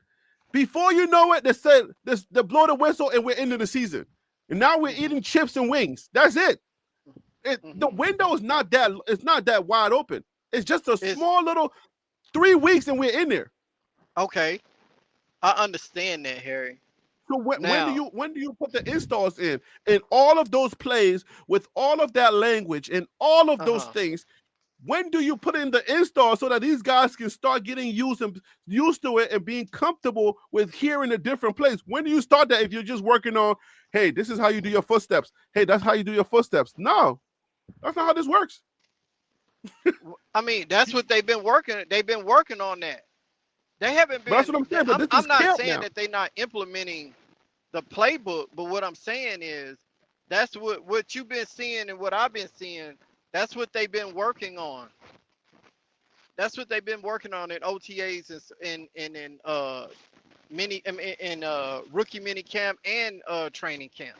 Before you know it, they blow the whistle and we're into the season. And now we're eating chips and wings. That's it. The window is not that wide open. It's just a It's small little 3 weeks and we're in there. okay. I understand that, Harry. So when Now, do you put the installs in all of those plays with all of that language and all of those uh-huh. things? When do you put in the install so that these guys can start getting used to it and being comfortable with hearing a different plays? When do you start that if you're just working on, hey, this is how you do your footsteps. Hey, that's how you do your footsteps. No, that's not how this works. I mean, that's what they've been working. They've been working on that. They haven't But that's been. what I'm saying. But this I'm is not camp saying now. that they're not implementing the playbook, but what I'm saying is that's what you've been seeing and what I've been seeing. That's what they've been working on. That's what they've been working on in OTAs and in rookie mini camp and training camp.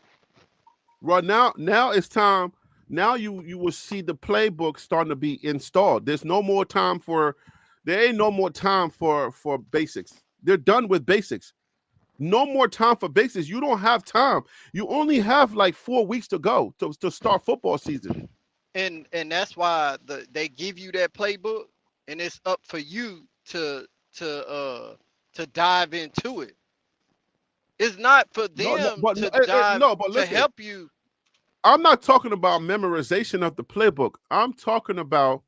Right now it's time. Now you will see the playbook starting to be installed. There ain't no more time for basics. They're done with basics. No more time for basics. You don't have time. You only have like 4 weeks to go to start football season. And that's why they give you that playbook, and it's up for you to dive into it. It's not for them to dive But to listen, help you. I'm not talking about memorization of the playbook. I'm talking about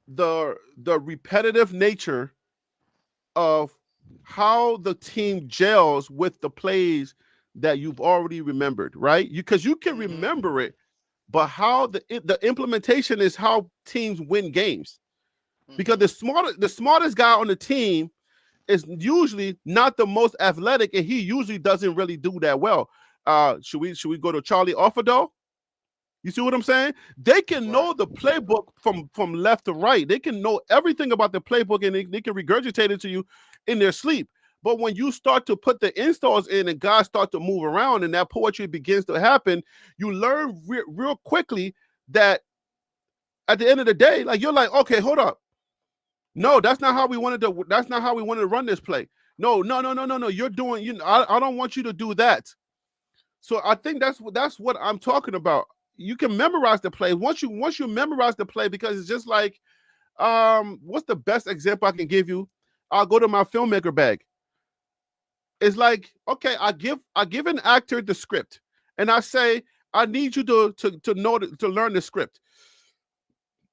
the repetitive nature of how the team gels with the plays that you've already remembered, right? Because you can remember it, but how the implementation is how teams win games. Because the smartest guy on the team is usually not the most athletic, and he usually doesn't really do that well. Should we go to Charlie Offerdall? You see what I'm saying? They can know the playbook from left to right. They can know everything about the playbook, and they can regurgitate it to you in their sleep. But when you start to put the installs in and guys start to move around and that poetry begins to happen, you learn real quickly that at the end of the day, like you're like, okay, hold up. No, that's not how we wanted to run this play. No. You're doing, I don't want you to do that. So I think that's what I'm talking about. You can memorize the play. Once you memorize the play, because it's just like, what's the best example I can give you? I'll go to my filmmaker bag. It's like, okay, I give an actor the script, and I say, I need you to know to learn the script.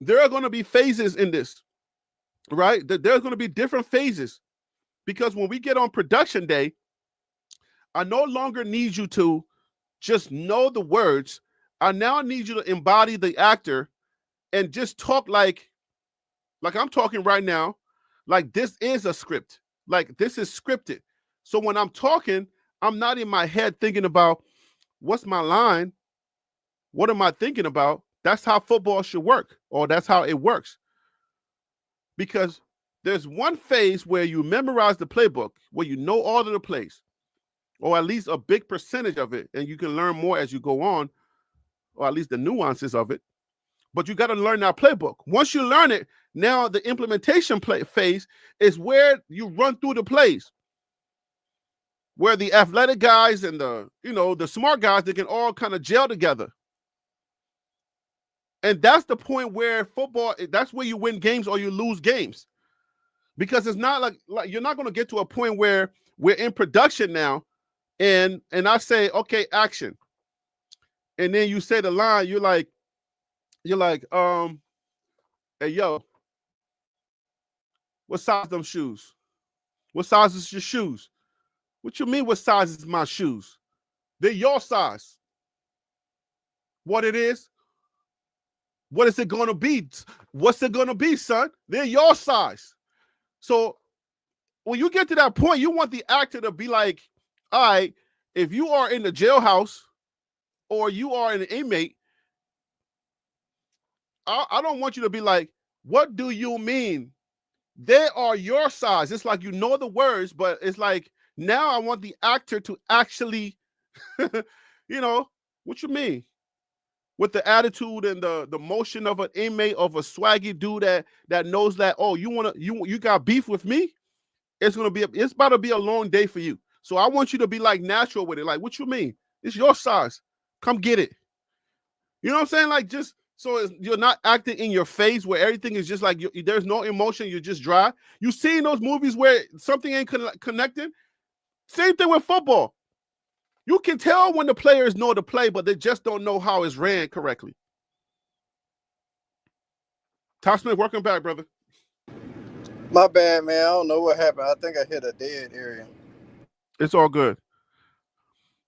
There are going to be phases in this, right? There's going to be different phases, because when we get on production day, I no longer need you to just know the words. I now need you to embody the actor and just talk like I'm talking right now, like this is a script, like this is scripted. So when I'm talking, I'm not in my head thinking about what's my line, what am I thinking about? That's how football should work, or that's how it works. Because there's one phase where you memorize the playbook, where you know all of the plays. or at least a big percentage of it, and you can learn more as you go on, or at least the nuances of it. But you got to learn that playbook. Once you learn it, now the implementation phase is where you run through the plays, where the athletic guys and the smart guys, they can all kind of gel together. And that's the point where football, that's where you win games or you lose games. Because it's not like you're not going to get to a point where we're in production now and I say, okay, action. And then you say the line, you're like, hey, yo, what size them shoes? What size is your shoes? What you mean, what size is my shoes? They're your size. What it is? What is it going to be? What's it going to be, son? They're your size. So when you get to that point, you want the actor to be like, all right, if you are in the jailhouse or you are an inmate, I don't want you to be like, what do you mean? They are your size. It's like you know the words, but it's like now I want the actor to actually, what you mean? With the attitude and the motion of an inmate, of a swaggy dude that knows that, oh, you got beef with me? It's about to be a long day for you. So I want you to be like natural with it. Like, what you mean? It's your size. Come get it. You know what I'm saying? Like, just so you're not acting in your face where everything is just like there's no emotion. You're just dry. You seen those movies where something ain't connecting? Same thing with football. You can tell when the players know the play, but they just don't know how it's ran correctly. Tom Smith, welcome back, brother. My bad, man. I don't know what happened. I think I hit a dead area. It's all good.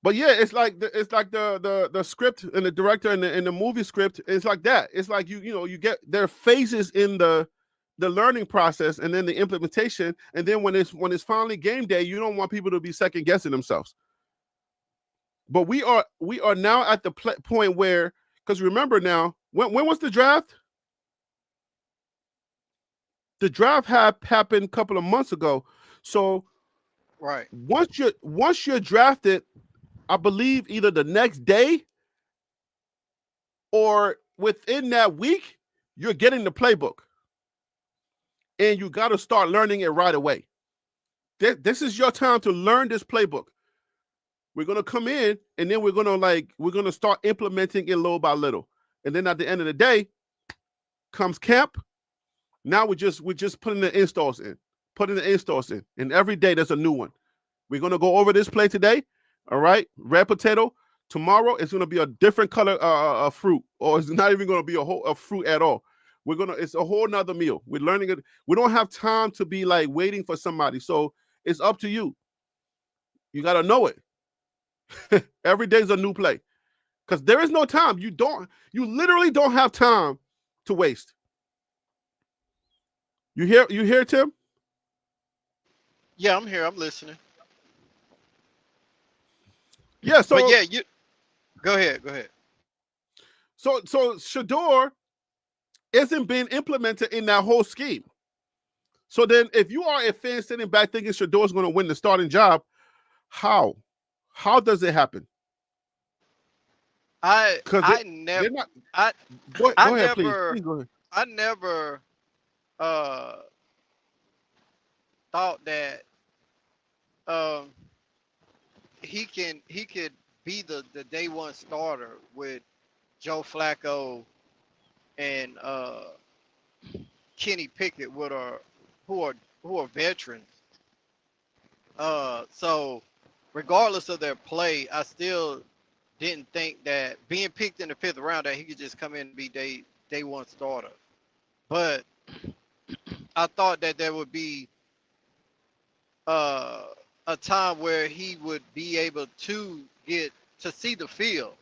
But yeah, it's like the script and the director and the movie script. It's like that. It's like you get there are phases in the learning process and then the implementation, and then when it's finally game day, you don't want people to be second guessing themselves. But we are now at the point where, because remember now, when was the draft? The draft happened a couple of months ago. So right, once you're drafted, I believe either the next day or within that week, you're getting the playbook. And you got to start learning it right away. This is your time to learn this playbook. We're going to come in and then we're going to start implementing it little by little. And then at the end of the day comes camp. Now we're just putting the installs in. And every day there's a new one. We're going to go over this play today. All right. Red potato. Tomorrow it's going to be a different color of fruit, or it's not even going to be a fruit at all. It's a whole nother meal. We're learning it. We don't have time to be like waiting for somebody. So it's up to you. You got to know it. Every day is a new play, because there is no time. You literally don't have time to waste. You hear, Tim? Yeah, I'm here. I'm listening. Yeah. So but yeah, you go ahead. So Shedeur isn't being implemented in that whole scheme. So then, if you are a fan sitting back thinking Shedeur is going to win the starting job, how does it happen? I never thought that he could be the day one starter with Joe Flacco and Kenny Pickett, who are veterans. So regardless of their play, I still didn't think that being picked in the 5th round that he could just come in and be day one starter. But I thought that there would be a time where he would be able to get to see the field.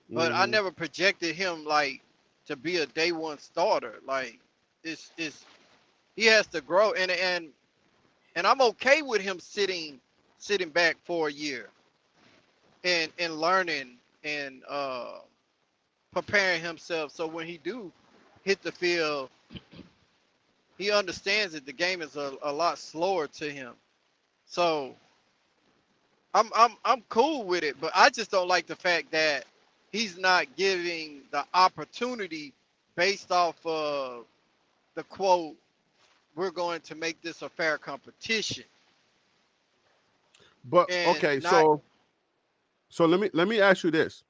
But I never projected him like to be a day one starter. Like it's he has to grow, and I'm okay with him sitting back for a year and learning and preparing himself, so when he do hit the field, he understands that the game is a lot slower to him. So I'm cool with it, but I just don't like the fact that he's not giving the opportunity based off of the quote, we're going to make this a fair competition. But And okay, not so let me ask you this.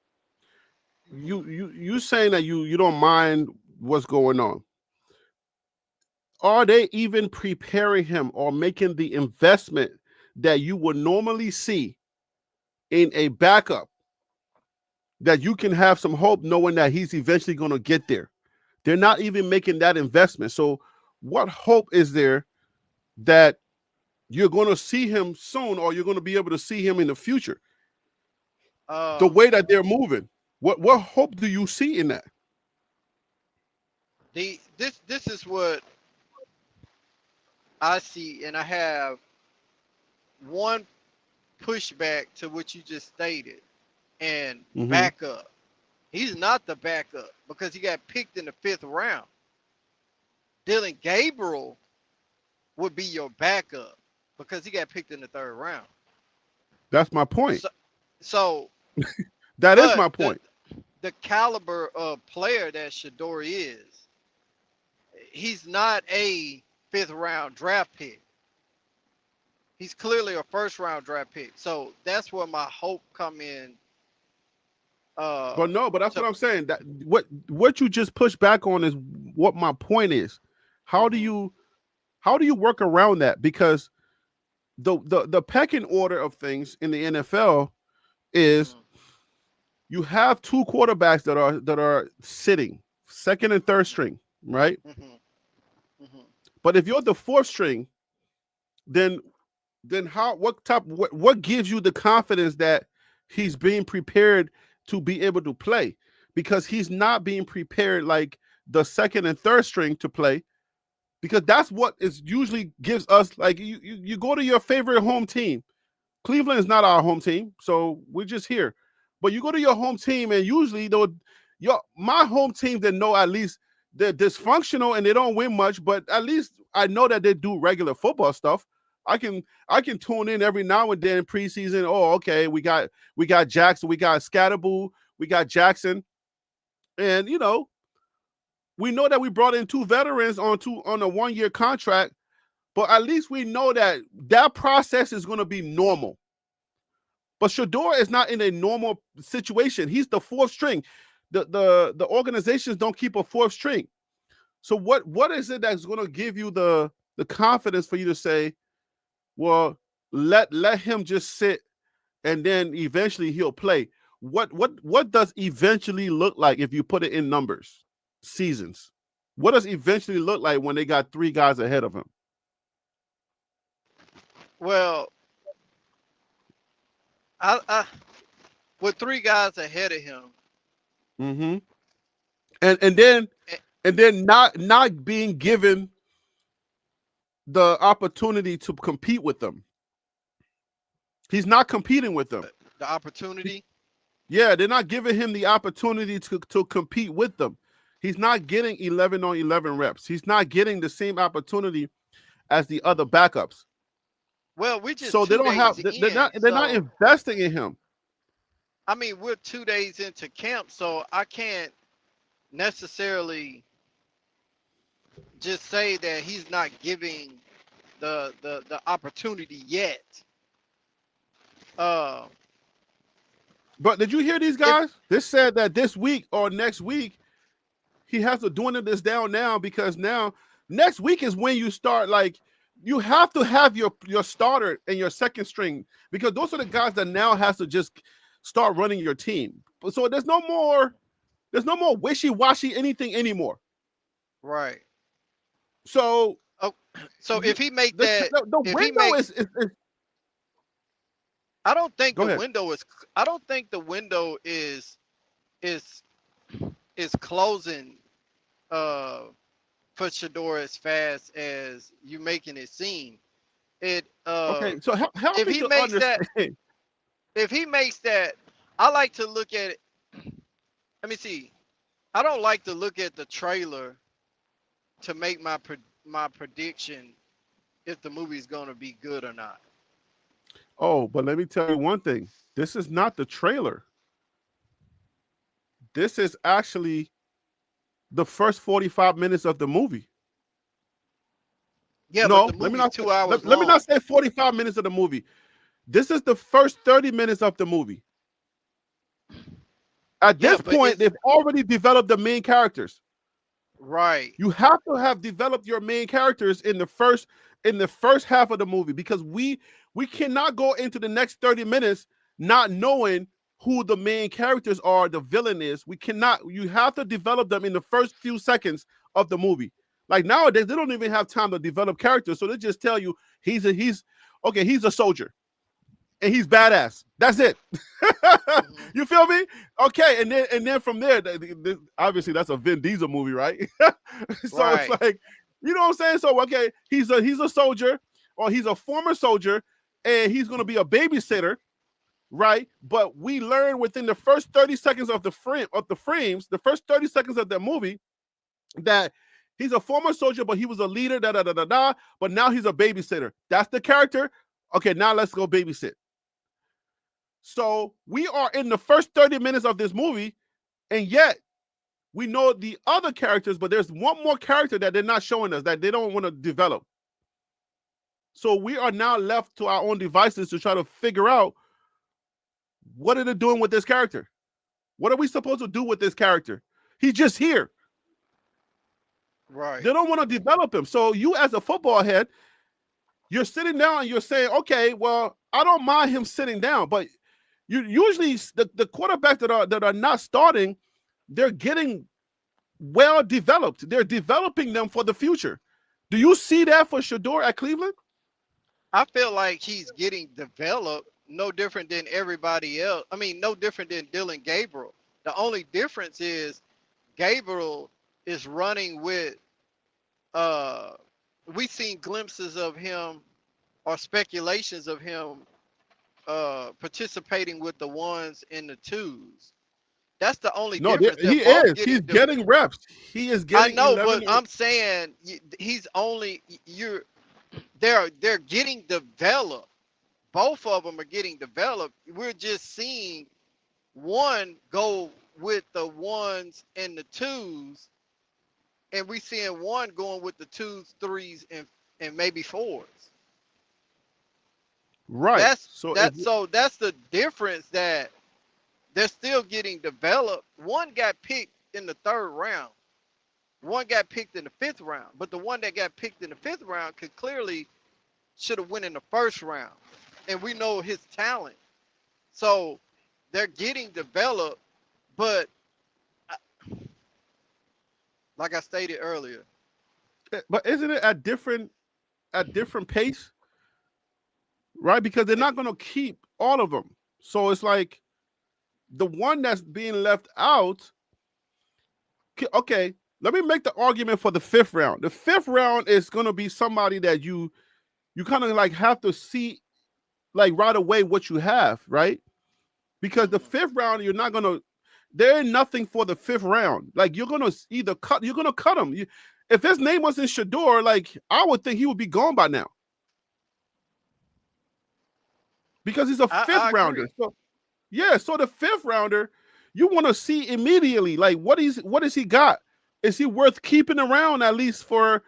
You saying that you don't mind what's going on. Are they even preparing him or making the investment that you would normally see in a backup that you can have some hope knowing that he's eventually going to get there? They're not even making that investment. So what hope is there that you're going to see him soon or you're going to be able to see him in the future? The way that they're moving, what hope do you see in that? this is what I see, and I have one pushback to what you just stated, and backup. He's not the backup because he got picked in the 5th round. Dylan Gabriel would be your backup because he got picked in the 3rd round. That's my point. So that is my point. The caliber of player that Shedeur is, he's not a 5th round draft pick. He's clearly a 1st round draft pick. So that's where my hope come in. But that's what I'm saying. That what you just pushed back on is what my point is. How do you work around that? Because the pecking order of things in the NFL is you have 2 quarterbacks that are sitting 2nd and 3rd string, right? But if you're the 4th string, then what gives you the confidence that he's being prepared to be able to play? Because he's not being prepared like the 2nd and 3rd string to play, because that's what is usually gives us, like, you go to your favorite home team. Cleveland is not our home team, so we're just here. But you go to your home team, and usually my home team, they know at least they're dysfunctional and they don't win much, but at least I know that they do regular football stuff. I can tune in every now and then in preseason. Oh, okay, we got Jackson, we got Scatterboo, we got Jackson, and we know that we brought in 2 veterans on a 1-year contract, but at least we know that process is going to be normal. But Shedeur is not in a normal situation. He's the 4th string. The organizations don't keep a 4th string. So what is it that's going to give you the confidence for you to say, well, let him just sit and then eventually he'll play? What does eventually look like if you put it in numbers, seasons? What does eventually look like when they got 3 guys ahead of him? Well, I with 3 guys ahead of him. And then not being given the opportunity to compete with them. He's not competing with them. The opportunity? Yeah, they're not giving him the opportunity to compete with them. He's not getting 11 on 11 reps. He's not getting the same opportunity as the other backups. Well, we just so they don't have. They're not investing in him. I mean, we're 2 days into camp, so I can't necessarily just say that he's not giving the opportunity yet. But did you hear these guys? They said that this week or next week he has to dwindle this down now, because now next week is when you start, like, you have to have your starter and your 2nd string, because those are the guys that now has to just start running your team. So there's no more wishy-washy anything anymore. Right. So if he make that, the window is I don't think the window is. I don't think the window is closing for Shedeur as fast as you making it seem. Okay, so help if me he to makes understand. if he makes that, I like to look at it. Let me see. I don't like to look at the trailer to make my prediction if the movie's gonna be good or not. Oh, but let me tell you one thing. This is not the trailer. This is actually the first 45 minutes of the movie. Yeah, but No, the let me movie's not 2 hours let me long. not say 45 minutes of the movie. This is the first 30 minutes of the movie. At Yeah, this but point, it's they've already developed the main characters. right. You have to have developed your main characters in the first half of the movie, because we cannot go into the next 30 minutes not knowing who the main characters are, the villain is. We cannot. You have to develop them in the first few seconds of the movie. Like nowadays, they don't even have time to develop characters, so they just tell you he's a soldier and he's badass. That's it. You feel me? Okay, and then from there, obviously that's a Vin Diesel movie, right? So Right. it's like, you know what I'm saying? So okay, he's a soldier, or he's a former soldier, and he's gonna be a babysitter, right? But we learn within the first 30 seconds of the frames, the first 30 seconds of the movie, that he's a former soldier, but he was a leader, but now he's a babysitter. That's the character. Okay, now let's go babysit. So we are in the first 30 minutes of this movie, and yet we know the other characters, but there's one more character that they're not showing us, that they don't want to develop. So we are now left to our own devices to try to figure out, what are they doing with this character? What are we supposed to do with this character? He's just here. Right. They don't want to develop him. So you, as a football head, you're sitting down and you're saying, okay, well, I don't mind him sitting down, but you usually the quarterbacks that are not starting, they're getting well developed. They're developing them for the future. Do you see that for Shedeur at Cleveland? I feel like he's getting developed, no different than everybody else. I mean, no different than Dylan Gabriel. The only difference is Gabriel is running with we've seen glimpses of him or speculations of him participating with the ones and the twos. That's the only No, difference. They're he both is. He's getting getting reps. He is I getting know, 11. but I'm saying he's only they're getting developed. Both of them are getting developed. We're just seeing one go with the ones and the twos, and we seeing one going with the twos, threes, and maybe fours. Right. That's So that's the difference, that they're still getting developed. One got picked in the 3rd round. One got picked in the 5th round, but the one that got picked in the 5th round could clearly should have went in the 1st round, and we know his talent. So they're getting developed, but like I stated earlier, but isn't it at different pace, right? Because they're not going to keep all of them. So it's like the one that's being left out. Okay, let me make the argument for the 5th round. The 5th round is going to be somebody that you kind of like have to see like right away what you have, right? Because the 5th round, you're not going to, there ain't nothing for the 5th round. Like you're going to either cut him. If his name wasn't Shedeur, like I would think he would be gone by now. Because he's a 5th rounder. So, yeah, so the 5th rounder, you want to see immediately, like what has he got? Is he worth keeping around at least for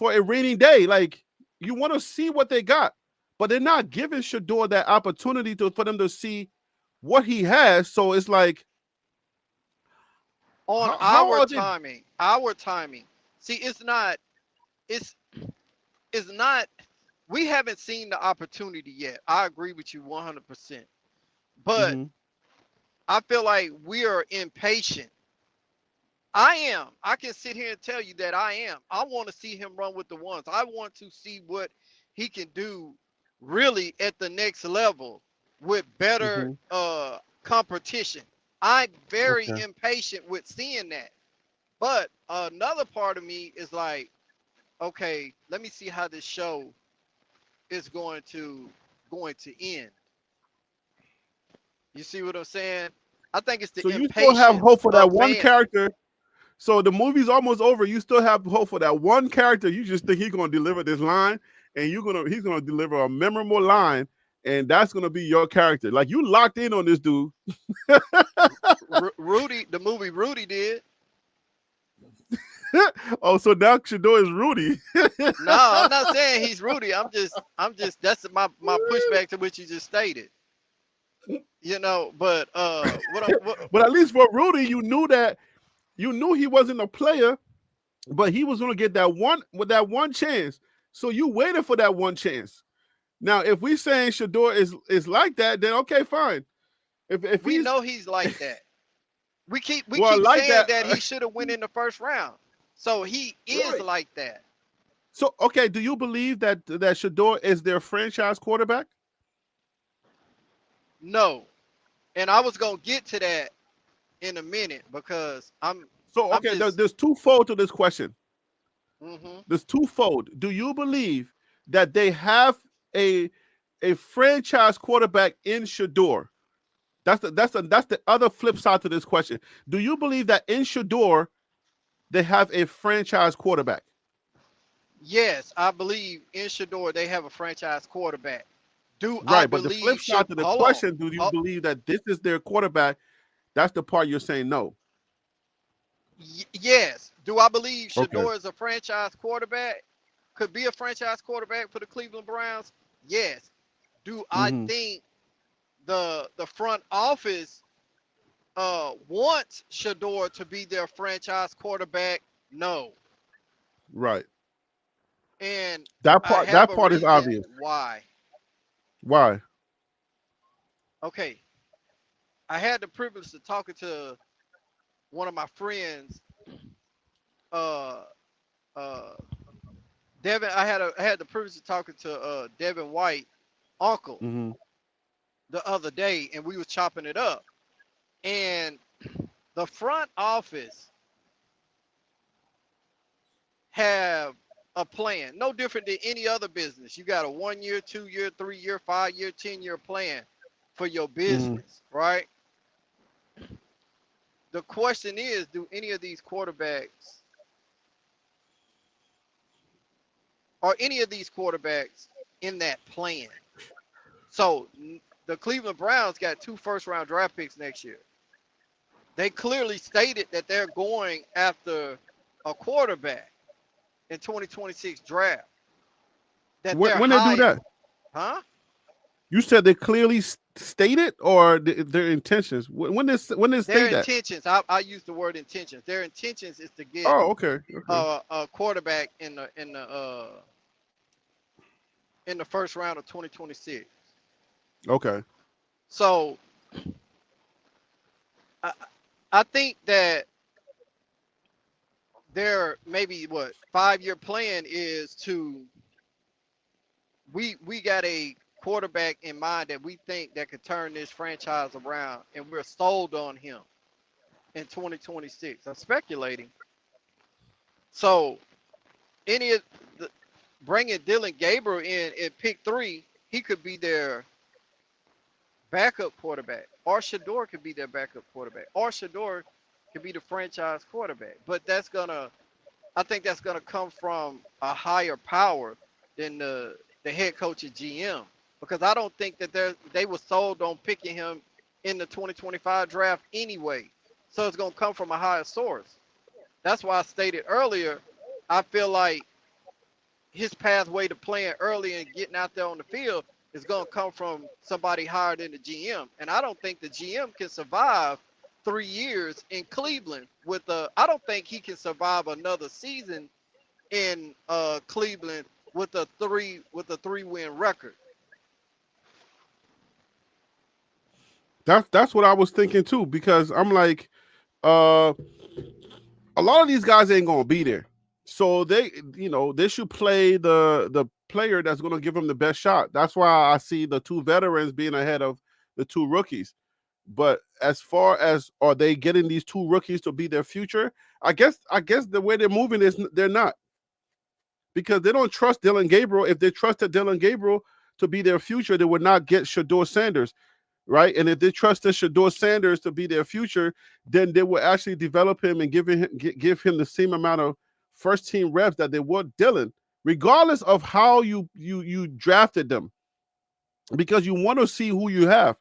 a rainy day? Like you want to see what they got, but they're not giving Shedeur that opportunity for them to see what he has. So it's like on our timing. See, it's not. We haven't seen the opportunity yet. I agree with you 100%, but I feel like we are impatient. I am. I can sit here and tell you that I am. I want to see him run with the ones. I want to see what he can do really at the next level with better competition. I'm very impatient with seeing that. But another part of me is like, okay, let me see how this show is going to end. You see what I'm saying? I think it's the so you still have hope for that one fans. character. So the movie's almost over. You still have hope for that one character. You just think he's going to deliver this line, and he's going to deliver a memorable line and that's gonna be your character. Like you locked in on this dude. Rudy, the movie Rudy did. Oh, so now Shedeur is Rudy. No, I'm not saying he's Rudy. I'm just that's my pushback to what you just stated. You know, but but at least for Rudy, you knew he wasn't a player, but he was gonna get that one chance. So you waited for that one chance. Now, if we saying Shedeur is like that, then okay, fine. If we know he's like that. We keep saying that he should have went in the first round. So he is like that. So okay, do you believe that Shedeur is their franchise quarterback? No. And I was gonna get to that in a minute because there's twofold to this question. Mm-hmm. There's twofold. Do you believe that they have a franchise quarterback in Shedeur? That's the other flip side to this question. Do you believe that in Shedeur they have a franchise quarterback? Yes, I believe in Shedeur they have a franchise quarterback. But the flip side to the question, do you believe that this is their quarterback? That's the part you're saying no. Yes. Do I believe Shedeur is a franchise quarterback? Could be a franchise quarterback for the Cleveland Browns? Yes. Do I think the front office wants Shedeur to be their franchise quarterback? No. Right. And that part is obvious. Why? Okay. I had the privilege of talking to one of my friends, Devin. I had the privilege of talking to Devin White, uncle, the other day, and we was chopping it up. And the front office have a plan, no different than any other business. You got a 1 year, 2 year, 3 year, 5 year, 10-year plan for your business, right? The question is, do any of these quarterbacks in that plan? So the Cleveland Browns got 2 first-round draft picks next year. They clearly stated that they're going after a quarterback in 2026 draft. When they do that? Huh? You said they clearly stated, or their intentions? When they state that? Their intentions. I use the word intentions. Their intentions is to get a quarterback in the first round of 2026. Okay. So I think that their maybe 5-year plan is to we got a quarterback in mind that we think that could turn this franchise around, and we're sold on him in 2026. I'm speculating. So bringing Dylan Gabriel in at pick 3, he could be their backup quarterback, or Shedeur could be their backup quarterback, or Shedeur could be the franchise quarterback. But I think that's gonna come from a higher power than the head coach and GM, because I don't think that they were sold on picking him in the 2025 draft anyway. So it's gonna come from a higher source. That's why I stated earlier, I feel like his pathway to playing early and getting out there on the field is going to come from somebody higher than the GM. And I don't think the GM can survive 3 years in Cleveland I don't think he can survive another season in Cleveland with a 3-win record. That's what I was thinking too, because I'm like, a lot of these guys ain't gonna be there, so they should play the player that's gonna give them the best shot. That's why I see the 2 veterans being ahead of the 2 rookies. But as far as are they getting these 2 rookies to be their future, I guess the way they're moving is they're not, because they don't trust Dylan Gabriel. If they trusted Dylan Gabriel to be their future, they would not get Shedeur Sanders. Right, and if they trusted Shedeur Sanders to be their future, then they will actually develop him and give him the same amount of first-team reps that they would Dylan, regardless of how you drafted them. because you want to see who you have,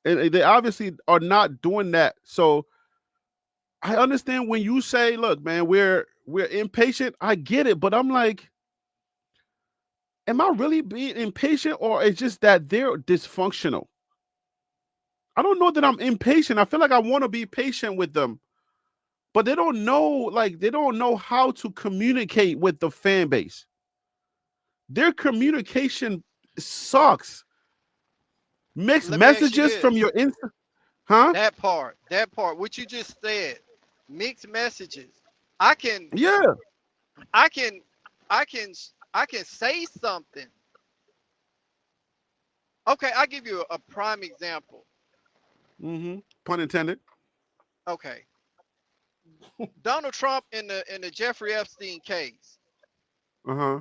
and they obviously are not doing that. So I understand when you say, "Look, man, we're impatient." I get it, but I'm like, am I really being impatient, or it's just that they're dysfunctional? I don't know that I'm impatient. I feel like I want to be patient with them, but they don't know, they don't know how to communicate with the fan base. Their communication sucks. Mixed Let me ask you messages from this. your Insta, huh? That part, what you just said, mixed messages. I can, Yeah. I can, I can, I can say something. Okay, I'll give you a prime example. Mm-hmm. Pun intended. Okay, Donald Trump in the Jeffrey Epstein case. Uh-huh.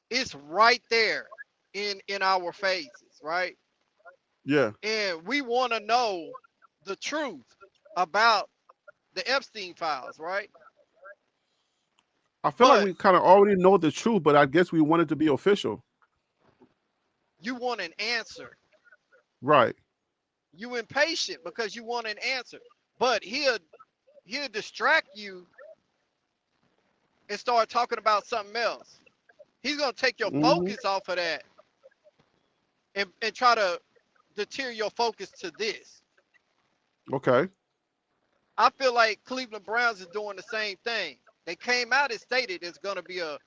It's right there in our faces, right? Yeah. And we want to know the truth about the Epstein files, right? I feel like But we kind of already know the truth, but I guess we want it to be official. you want an answer. Right. You impatient because you want an answer. But he'll distract you and start talking about something else. He's gonna take your Mm-hmm. focus off of that and try to deter your focus to this. Okay. I feel like Cleveland Browns is doing the same thing. They came out and stated it's going to be a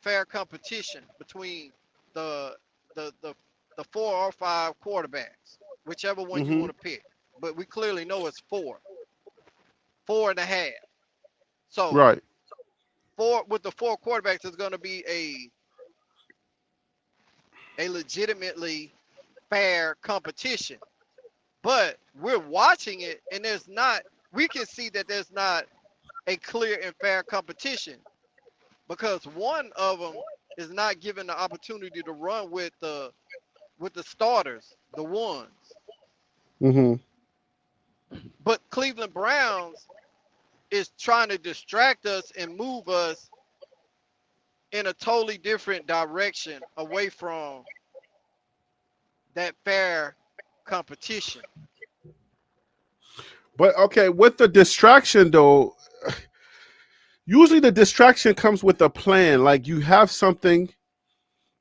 fair competition between the the the the 4 or 5 quarterbacks, whichever one you Mm-hmm. want to pick. But we clearly know it's 4.5. So Right. with the 4 quarterbacks, it's going to be a legitimately fair competition. But we're watching it, and we can see that there's not a clear and fair competition because one of them is not given the opportunity to run with the starters, the ones. Mm-hmm. But Cleveland Browns is trying to distract us and move us in a totally different direction away from that fair competition. But okay, with the distraction though, usually the distraction comes with a plan. Like you have something,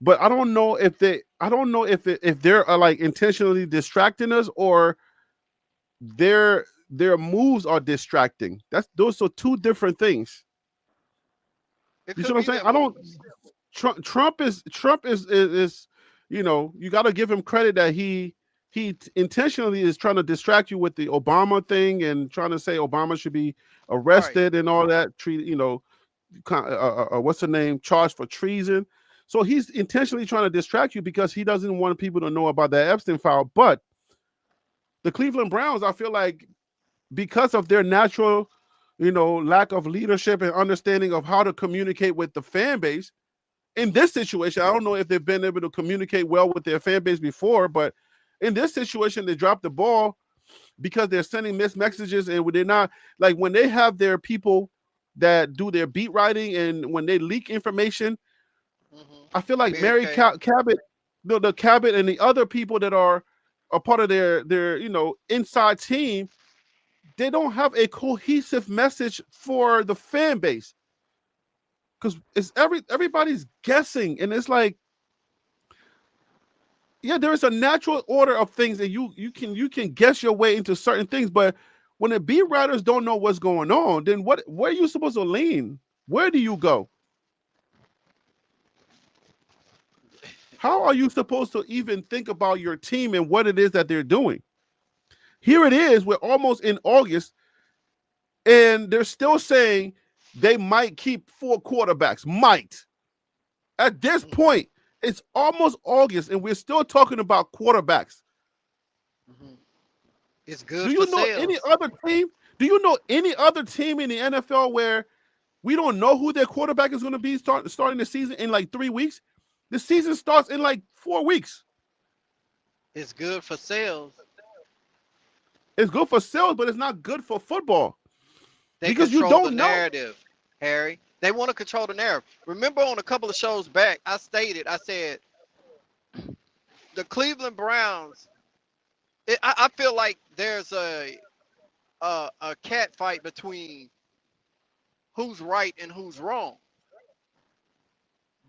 but I don't know if if they're like intentionally distracting us, or their moves are distracting. Those are two different things. It You see could what I'm be saying? their I don't. moves. Trump is you got to give him credit that he intentionally is trying to distract you with the Obama thing and trying to say Obama should be Right. arrested and all that. What's the name? Charged for treason. So he's intentionally trying to distract you because he doesn't want people to know about that Epstein file. But the Cleveland Browns, I feel like, because of their natural, lack of leadership and understanding of how to communicate with the fan base, in this situation, I don't know if they've been able to communicate well with their fan base before, but in this situation, they dropped the ball because they're sending mixed messages, and they're not, like, when they have their people that do their beat writing and when they leak information, I feel like Mary Mary Kay. Cabot, the Cabot and the other people that are a part of their inside team, they don't have a cohesive message for the fan base because it's everybody's guessing, and it's like, yeah, there is a natural order of things that you can guess your way into certain things, but when the beat writers don't know what's going on, then where are you supposed to lean? Where do you go? How are you supposed to even think about your team and what it is that they're doing? Here it is, we're almost in August, and they're still saying they might keep 4 quarterbacks. Might. At this point, it's almost August, and we're still talking about quarterbacks. It's good Do for you know any sales. other team? Do you know any other team in the NFL where we don't know who their quarterback is going to be starting the season in like 3 weeks? The season starts in like 4 weeks. It's good for sales. It's good for sales, but it's not good for football They because you control the don't know. narrative, Harry. They want to control the narrative. Remember on a couple of shows back, I said, the Cleveland Browns. I feel like there's a cat fight between who's right and who's wrong.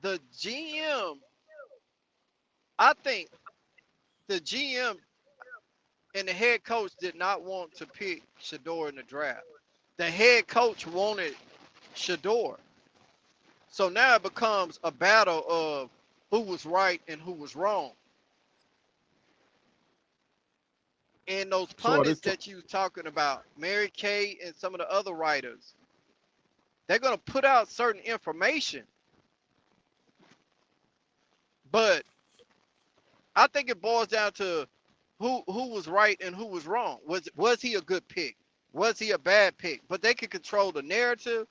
The GM, I think the GM and the head coach did not want to pick Shedeur in the draft. The head coach wanted Shedeur. So now it becomes a battle of who was right and who was wrong. And those pundits that you talking about, Mary Kay and some of the other writers, they're going to put out certain information. But I think it boils down to who was right and who was wrong. Was he a good pick? Was he a bad pick? But they can control the narrative.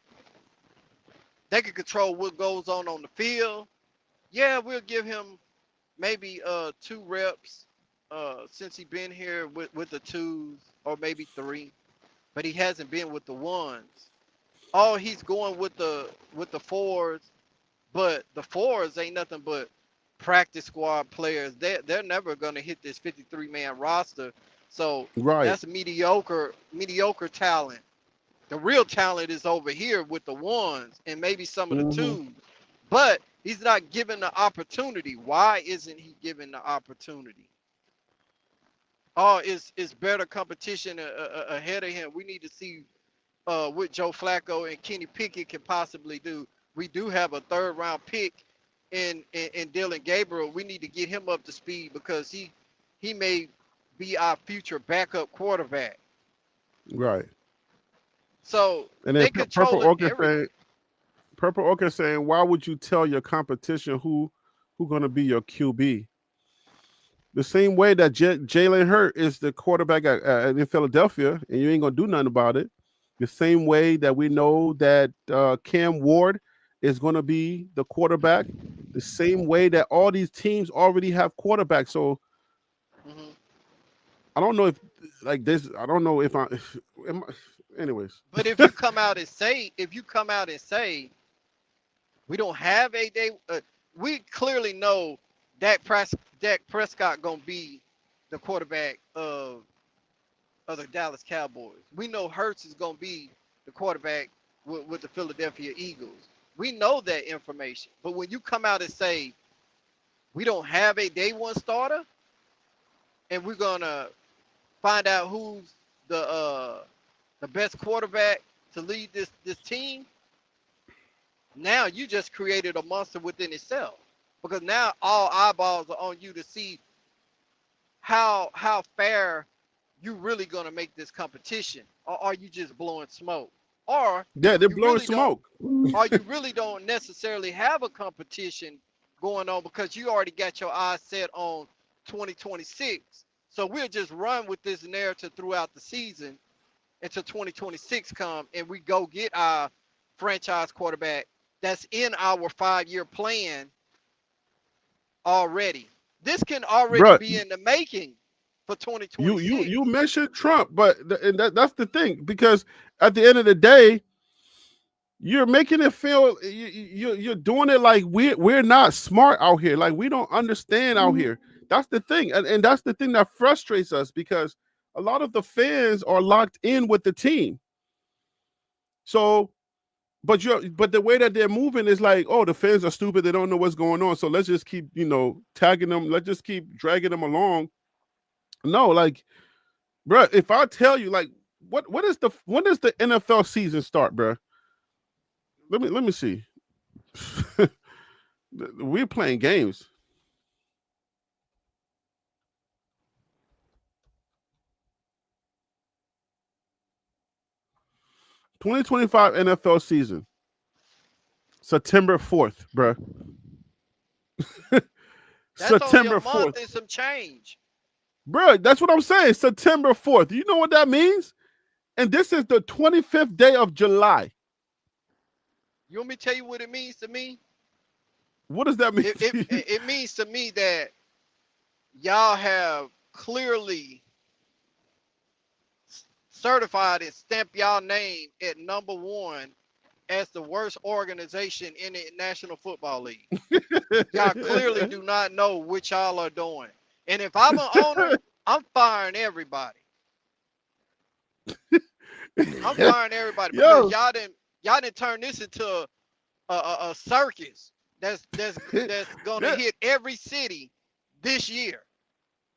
They can control what goes on the field. Yeah, we'll give him maybe 2 reps since he's been here with the 2s, or maybe 3, but he hasn't been with the 1s. Oh, he's going with the 4s, but the 4s ain't nothing but practice squad players. They're never gonna hit this 53-man roster. So that's mediocre talent. The real talent is over here with the 1s and maybe some of the 2s. But he's not given the opportunity. Why isn't he given the opportunity? Oh, it's better competition ahead of him. We need to see what Joe Flacco and Kenny Pickett can possibly do. We do have a 3rd-round pick in Dylan Gabriel. We need to get him up to speed because he may be our future backup quarterback. Right. So and then Purple Orca saying, why would you tell your competition who gonna be your QB? The same way that Jalen Hurts is the quarterback in Philadelphia, and you ain't gonna do nothing about it. The same way that we know that Cam Ward is gonna be the quarterback. The same way that all these teams already have quarterbacks. So I don't know if like this. I don't know if anyways. But if you come out and say, we don't have a day, we clearly know Dak Prescott gonna be the quarterback of the Dallas Cowboys. We know Hurts is gonna be the quarterback with the Philadelphia Eagles. We know that information. But when you come out and say we don't have a day 1 starter, and we're gonna find out who's the best quarterback to lead this team, now you just created a monster within itself. Because now all eyeballs are on you to see how fair you really gonna make this competition, or are you just blowing smoke? Or they're blowing smoke. Or you really don't necessarily have a competition going on because you already got your eyes set on 2026. So we'll just run with this narrative throughout the season until 2026 come, and we go get our franchise quarterback that's in our 5-year plan already. This can already be in the making for 2026. You mentioned Trump, but that's the thing, because at the end of the day, you're making it feel you're doing it like we're not smart out here, like we don't understand out here. That's the thing, and that's the thing that frustrates us, because a lot of the fans are locked in with the team. So, but the way that they're moving is like, oh, the fans are stupid, they don't know what's going on, so let's just keep tagging them, let's just keep dragging them along. No, like, bro, if I tell you, like, when does the NFL season start, bro? Let me see. We're playing games. '25 NFL season, September 4th, bro. September 4th and some change. Bro, that's what I'm saying. September 4th. You know what that means? And this is the 25th day of July. You want me to tell you what it means to me? What does that mean? It means to me that y'all have clearly certified and stamped y'all name at number 1 as the worst organization in the National Football League. Y'all clearly do not know what y'all are doing. And if I'm an owner, I'm firing everybody. I'm firing everybody because y'all didn't turn this into a circus that's gonna hit every city this year.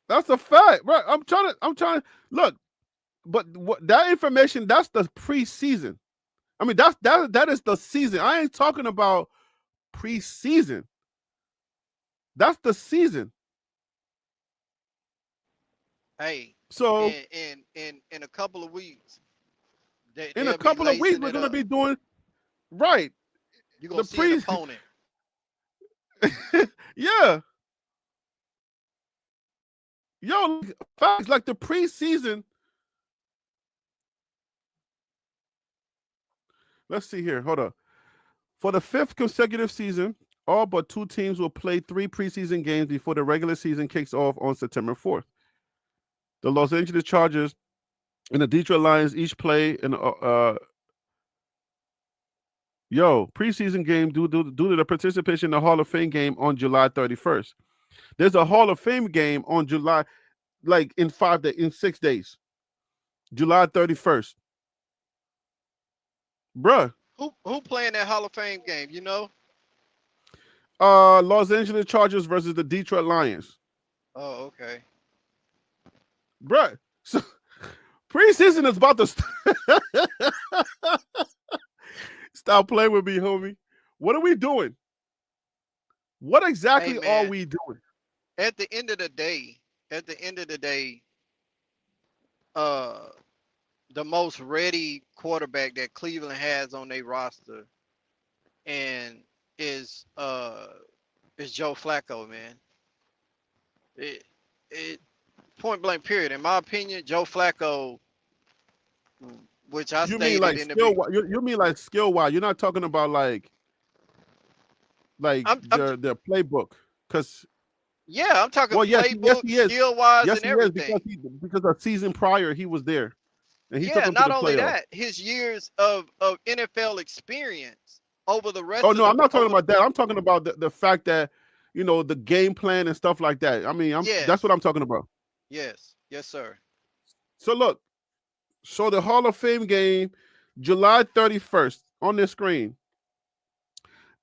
That's a fact, right? I'm trying to look, but that information, that's the preseason. I mean, that is the season. I ain't talking about preseason. That's the season. Hey, so in a couple of weeks, in a couple of weeks, we're gonna be doing right. You're gonna see an opponent. Yeah. Yo, facts, like the preseason. Let's see here. Hold up. For the 5th consecutive season, all but 2 teams will play 3 preseason games before the regular season kicks off on September 4th. The Los Angeles Chargers and the Detroit Lions each play in preseason game due to the participation in the Hall of Fame game on July 31st. There's a Hall of Fame game on July, like in 6 days. July 31st. Bruh. Who playing that Hall of Fame game, you know? Los Angeles Chargers versus the Detroit Lions. Oh, okay. Bruh. So preseason is about to stop playing with me, homie. What are we doing? What exactly are we doing? At the end of the day, the most ready quarterback that Cleveland has on their roster and is Joe Flacco, man. It point blank period. In my opinion, Joe Flacco, which I stated like in the you mean like skill wise. You're not talking about like the playbook, because I'm talking playbook, skill wise, and everything. Because a season prior he was there. And he took him not to the only playoffs. that, his years of NFL experience over the rest. Oh no, I'm not talking about that. I'm talking about the fact that, you know, the game plan and stuff like that. I mean, that's what I'm talking about. Yes, sir. So look, so the Hall of Fame game, July 31st on the screen,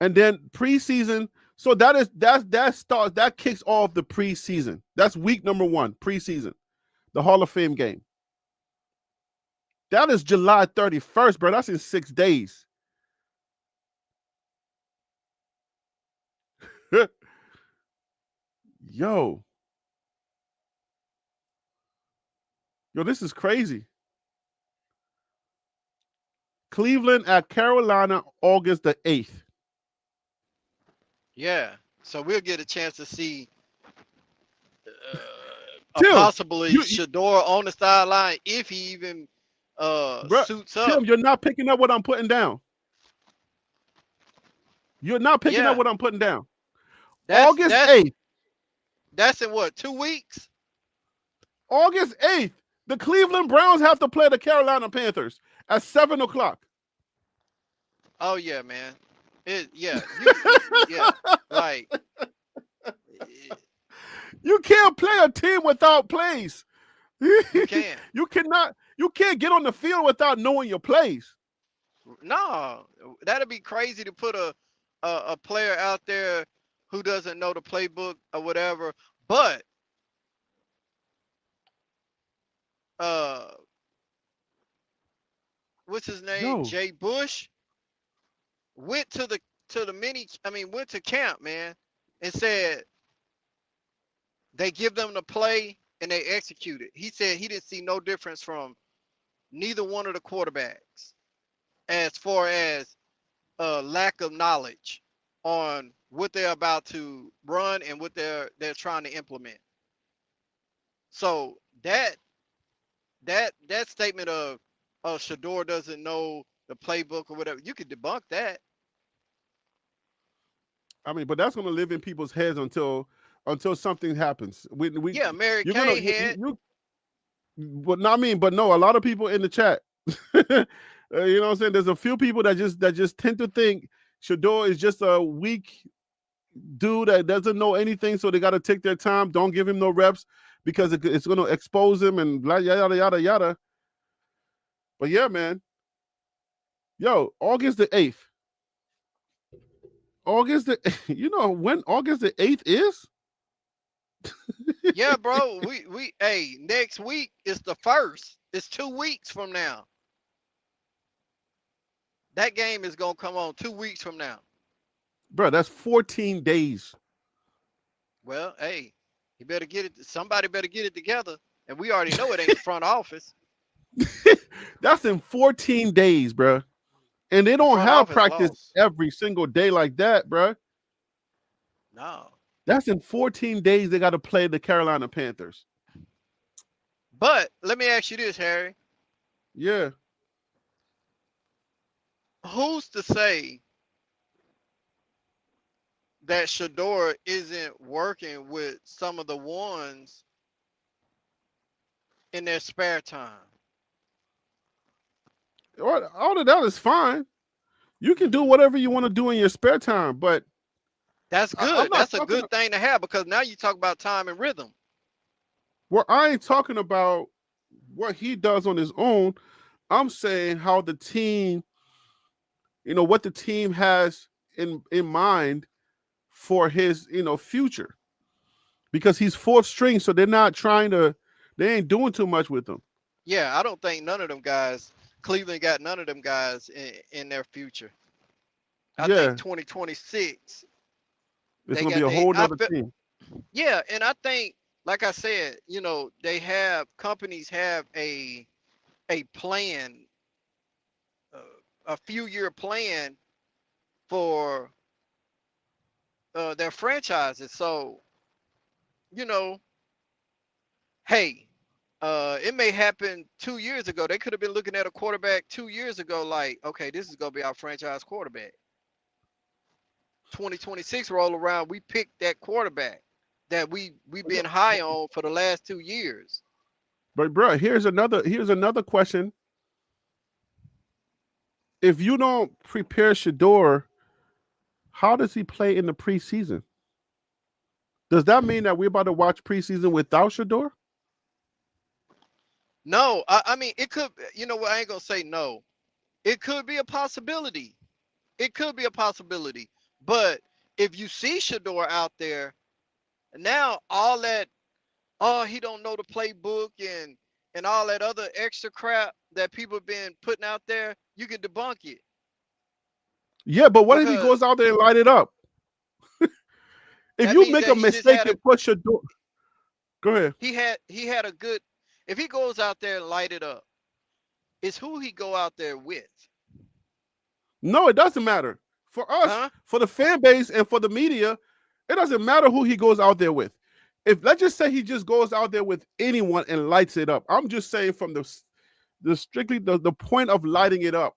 and then preseason. So that kicks off the preseason. That's week number 1, preseason, the Hall of Fame game. That is July 31st, bro. That's in 6 days. Yo, this is crazy. Cleveland at Carolina, August the 8th. Yeah, so we'll get a chance to see possibly Shedeur on the sideline if he even suits up. Tim, you're not picking up what I'm putting down. You're not picking up what I'm putting down. August 8th. That's in what, 2 weeks? August 8th. The Cleveland Browns have to play the Carolina Panthers at 7:00. Oh yeah, man. Like you can't play a team without plays. You can't. You can't get on the field without knowing your plays. No, that'd be crazy to put a player out there who doesn't know the playbook or whatever. But what's his name? Jay Bush went to camp, man, and said they give them the play and they execute it. He said he didn't see no difference from neither one of the quarterbacks as far as lack of knowledge on what they're about to run and what they're trying to implement. So that statement of Shedeur doesn't know the playbook or whatever, you could debunk that. I mean, but that's going to live in people's heads until something happens. Mary Kay had. But not me. But no, a lot of people in the chat. You know what I'm saying? There's a few people that just tend to think Shedeur is just a weak dude that doesn't know anything, so they got to take their time. Don't give him no reps because it's going to expose him and blah, yada, yada, yada. But yeah, man. Yo, August the 8th. You know when August the 8th is? Yeah, bro. Hey, next week is the 1st. It's 2 weeks from now. That game is gonna come on 2 weeks from now. Bro, that's 14 days. Well, hey, you better get it. Somebody better get it together. And we already know it ain't the front office. That's in 14 days, bro. And they don't have practice every single day like that, bro. No. That's in 14 days they got to play the Carolina Panthers. But let me ask you this, Harry. Yeah. Who's to say that Shedeur isn't working with some of the ones in their spare time? All of that is fine. You can do whatever you want to do in your spare time, but that's good. That's a good thing to have because now you talk about time and rhythm. Well, I ain't talking about what he does on his own. I'm saying how the team, what the team has in mind for his, future. Because he's fourth string, so they ain't doing too much with him. Yeah, I don't think none of them guys, Cleveland got none of them guys in their future. I think 2026. It's going to be a whole nother team. Yeah, and I think, like I said, companies have a plan, a few-year plan for their franchises. So, hey, it may happen 2 years ago. They could have been looking at a quarterback 2 years ago, like, okay, this is gonna be our franchise quarterback. 2026 roll around, we picked that quarterback that we've been high on for the last 2 years. But bro, here's another question. If you don't prepare Shedeur, how does he play in the preseason? Does that mean that we're about to watch preseason without Shedeur? No, I mean it could. You know what? I ain't gonna say no. It could be a possibility. It could be a possibility. But if you see Shedeur out there, now all that, he don't know the playbook and all that other extra crap that people have been putting out there, you can debunk it. Yeah, but what if he goes out there and light it up? If you make a mistake and push Shedeur, go ahead. He had a good. If he goes out there and light it up, it's who he go out there with. No, it doesn't matter. For us, for the fan base and for the media, it doesn't matter who he goes out there with. If let's just say he just goes out there with anyone and lights it up. I'm just saying from the strictly the point of lighting it up.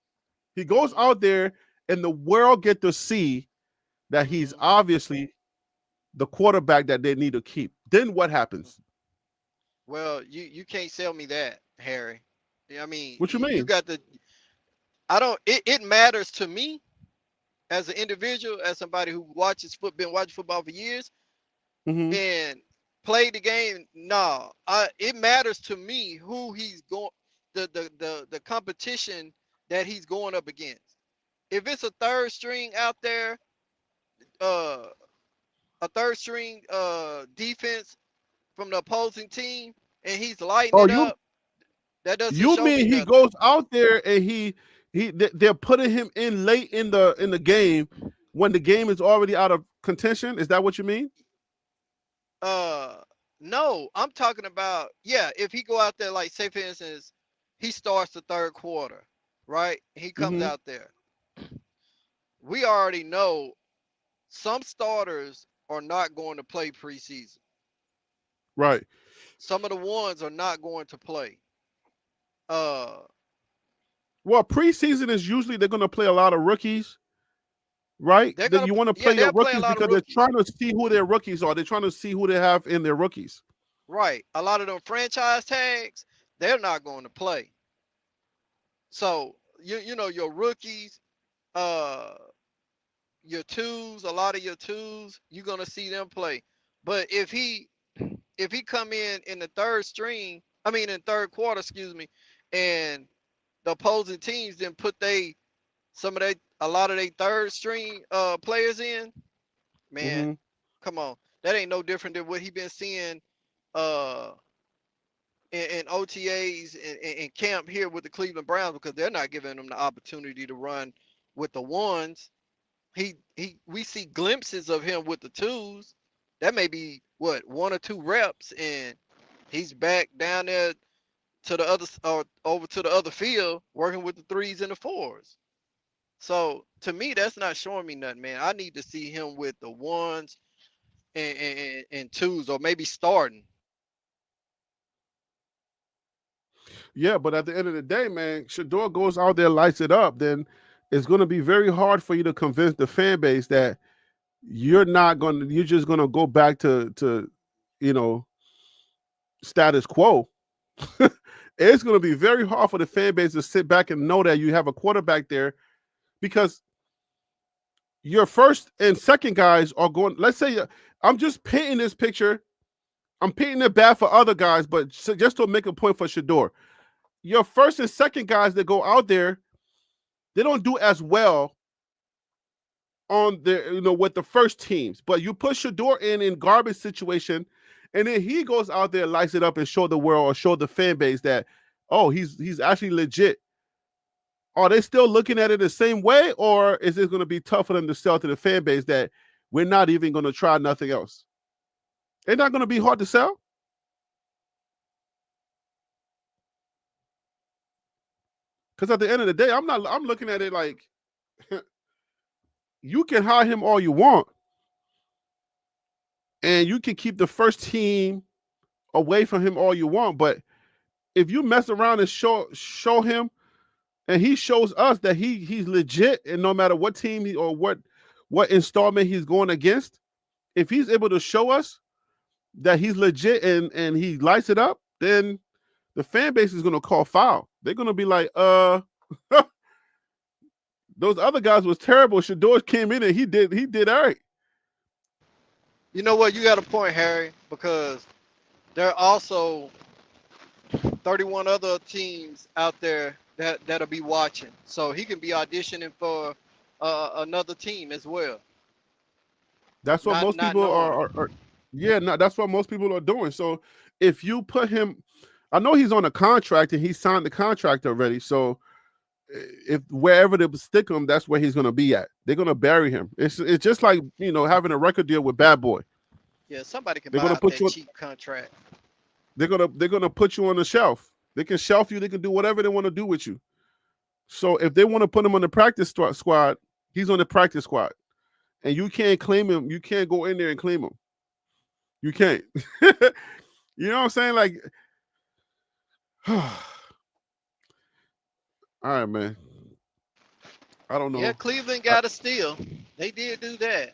He goes out there and the world get to see that he's obviously the quarterback that they need to keep. Then what happens? Well, you can't sell me that, Harry. I mean, what you mean? You got the. I don't. It matters to me as an individual, as somebody who been watching football for years, and played the game. No, it matters to me who he's going, the competition that he's going up against. If it's a third string out there, a third string defense from the opposing team, and he's lighting it up, that doesn't show me nothing. You mean he goes out there and they're putting him in late in the game when the game is already out of contention? Is that what you mean? No, I'm talking about, if he go out there, like say for instance, he starts the third quarter, right? He comes out there. We already know some starters are not going to play preseason. Right. Some of the ones are not going to play. Well, preseason is usually they're going to play a lot of rookies, right? You want to play your rookies because they're trying to see who their rookies are. They're trying to see who they have in their rookies. Right. A lot of them franchise tags, they're not going to play. So, you know, your rookies, your twos, a lot of your twos, you're gonna see them play. But if he come in the third quarter, excuse me, and the opposing teams then put a lot of their third string players in, man, come on. That ain't no different than what he been seeing uh in OTAs and camp here with the Cleveland Browns, because they're not giving him the opportunity to run with the ones. We see glimpses of him with the twos. That may be what, 1 or 2 reps, and he's back down there to the other or over to the other field working with the 3s and the 4s. So to me, that's not showing me nothing, man. I need to see him with the 1s and 2s, or maybe starting. Yeah, but at the end of the day, man, Shedeur goes out there, lights it up, then it's going to be very hard for you to convince the fan base that you're just going to go back to status quo. It's going to be very hard for the fan base to sit back and know that you have a quarterback there, because your first and second guys are going, let's say, I'm just painting this picture. I'm painting it bad for other guys, but just to make a point for Shedeur, your first and second guys that go out there, they don't do as well on the with the first teams. But you put Shedeur in garbage situation, and then he goes out there, lights it up, and show the world or show the fan base that, oh, he's actually legit. Are they still looking at it the same way, or is it going to be tough for them to sell to the fan base that we're not even going to try nothing else? It's not going to be hard to sell. Because at the end of the day, I'm looking at it like you can hire him all you want, and you can keep the first team away from him all you want. But if you mess around and show him, and he shows us that he's legit, and no matter what team or what installment he's going against, if he's able to show us that he's legit and he lights it up, then the fan base is going to call foul. They're going to be like, those other guys was terrible. Shedeur came in and he did all right. You know what? You got a point, Harry, because there are also 31 other teams out there that'll be watching. So he can be auditioning for another team as well. That's what most people are. Yeah, no, that's what most people are doing. So if you put him, I know he's on a contract and he signed the contract already. So if wherever they stick him, that's where he's going to be at. They're going to bury him. It's just like, having a record deal with Bad Boy. Yeah, somebody can buy out that cheap contract. They're gonna put you on the shelf. They can shelf you. They can do whatever they want to do with you. So if they want to put him on the practice squad, he's on the practice squad, and you can't claim him. You can't go in there and claim him. You can't. You know what I'm saying? Like, all right, man. I don't know. Yeah, Cleveland got a steal. They did do that.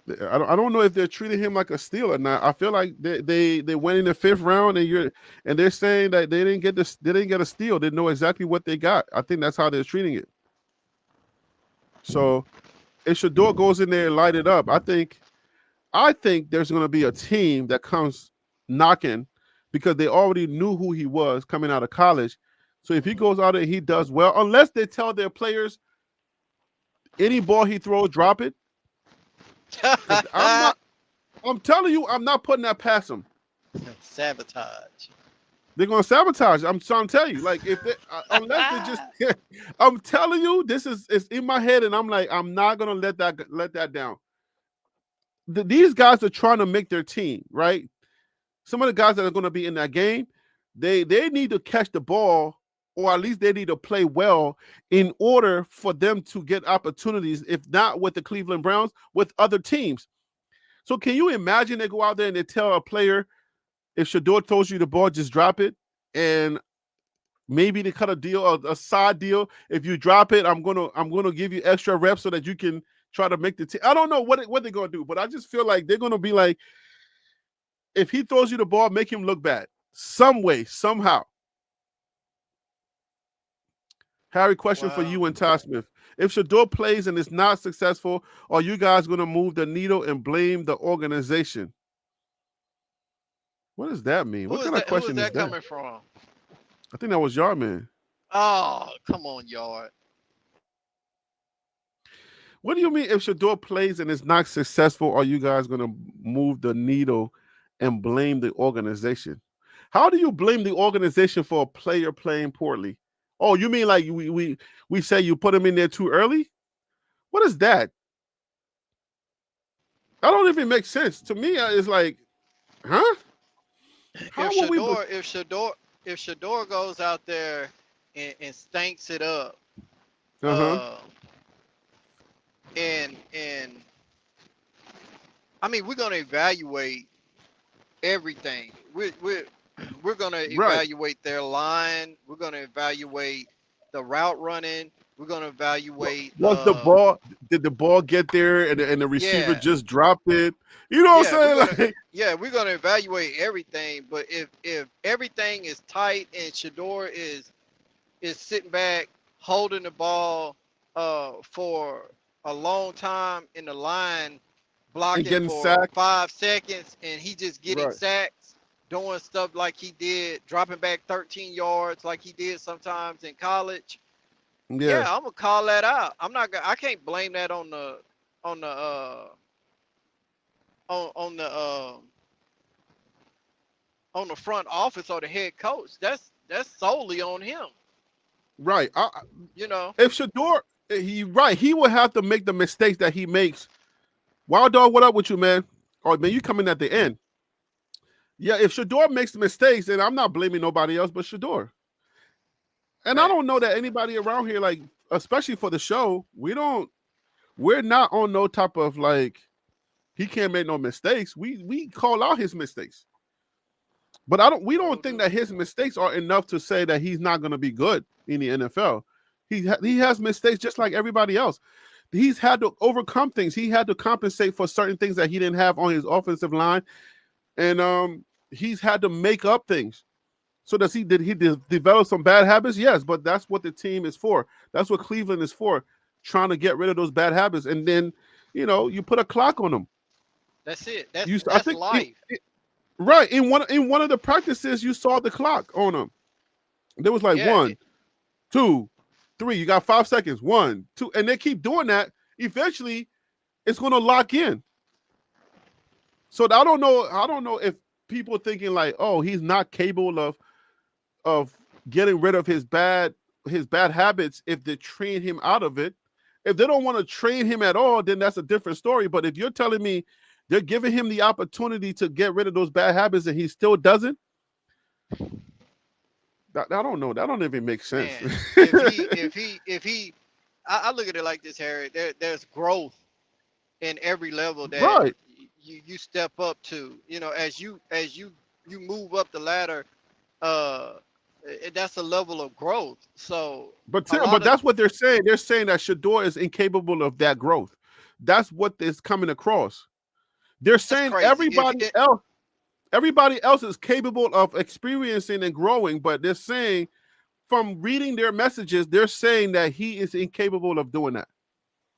I don't know if they're treating him like a steal or not. I feel like they went in the 5th round, and they're saying that they didn't get a steal. They know exactly what they got. I think that's how they're treating it. So if Shedeur goes in there and light it up, I think there's going to be a team that comes knocking, because they already knew who he was coming out of college. So if he goes out there and he does well, unless they tell their players any ball he throws, drop it. I'm telling you, I'm not putting that past them. Sabotage. They're gonna sabotage. I'm trying to tell you, like, if they, unless they just, I'm telling you, it's in my head, and I'm like, I'm not gonna let that down. These guys are trying to make their team, right? Some of the guys that are gonna be in that game, they need to catch the ball, or at least they need to play well in order for them to get opportunities, if not with the Cleveland Browns, with other teams. So can you imagine they go out there and they tell a player, if Shedeur throws you the ball, just drop it, and maybe they cut a deal, a side deal. If you drop it, I'm gonna give you extra reps so that you can try to make the team. I don't know what they're gonna do, but I just feel like they're gonna be like, if he throws you the ball, make him look bad some way, somehow. Harry, question for you and Ty Smith. If Shedeur plays and is not successful, are you guys going to move the needle and blame the organization? What does that mean? What kind of Who is question is that that? coming from? I think that was Yard Man. Oh, come on, Yard. What do you mean if Shedeur plays and is not successful, are you guys going to move the needle and blame the organization? How do you blame the organization for a player playing poorly? Oh, you mean like we say you put him in there too early? What is that? That don't even make sense. To me, it's like, huh? How If will we Shedeur goes out there and stinks it up, uh-huh. And I mean, we're gonna evaluate everything. We're gonna Right. evaluate their line. We're gonna evaluate the route running. We're gonna evaluate. Was the ball? Did the ball get there and the receiver Yeah. just dropped it? You know what I'm saying? We're gonna evaluate everything. But if everything is tight and Shedeur is sitting back holding the ball for a long time in the line, blocking getting for sacked. 5 seconds, and he just getting Right. sacks, doing stuff like he did, dropping back 13 yards like he did sometimes in college. Yeah, I'm gonna call that out. I can't blame that on the front office or the head coach. That's solely on him. Right. You know. If Shedeur, he will have to make the mistakes that he makes. Wild Dog, what up with you, man? Oh, man, you coming at the end. Yeah, if Shedeur makes mistakes, then I'm not blaming nobody else but Shedeur. And I don't know that anybody around here, like, especially for the show, we're not on no type of like, he can't make no mistakes. We call out his mistakes. But we don't think that his mistakes are enough to say that he's not going to be good in the NFL. He has mistakes just like everybody else. He's had to overcome things. He had to compensate for certain things that he didn't have on his offensive line, and he's had to make up things. So did he develop some bad habits? Yes, but that's what the team is for. That's what Cleveland is for, trying to get rid of those bad habits, and then you put a clock on them. That's it. That's life. Right. In one of the practices, you saw the clock on them. There was like 1, 2, 3. You got 5 seconds. 1, 2, and they keep doing that. Eventually, it's going to lock in. So I don't know if people thinking like, oh, he's not capable of getting rid of his bad habits if they train him out of it. If they don't want to train him at all, then that's a different story. But if you're telling me they're giving him the opportunity to get rid of those bad habits and he still doesn't, I don't know. That don't even make sense. Man, if he, I look at it like this, Harry. There's growth in every level that you step up to. As you move up the ladder, that's a level of growth. So, but that's what they're saying. They're saying that Shedeur is incapable of that growth. That's what is coming across. They're saying everybody else is capable of experiencing and growing, but they're saying, from reading their messages, they're saying that he is incapable of doing that.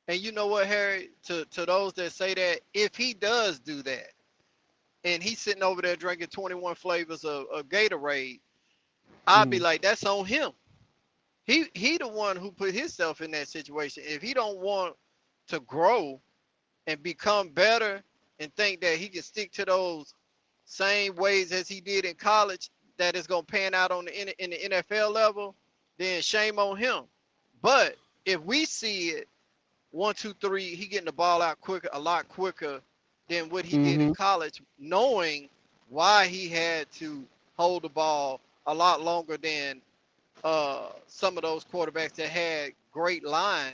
And you know what, Harry? To those that say that, if he does do that, and he's sitting over there drinking 21 flavors of Gatorade, I'd be like, that's on him. He the one who put himself in that situation. If he don't want to grow and become better and think that he can stick to those same ways as he did in college, that is going to pan out in the NFL level, then shame on him. But if we see it 1, 2, 3, he getting the ball out a lot quicker than what he did in college, knowing why he had to hold the ball a lot longer than some of those quarterbacks that had great lines.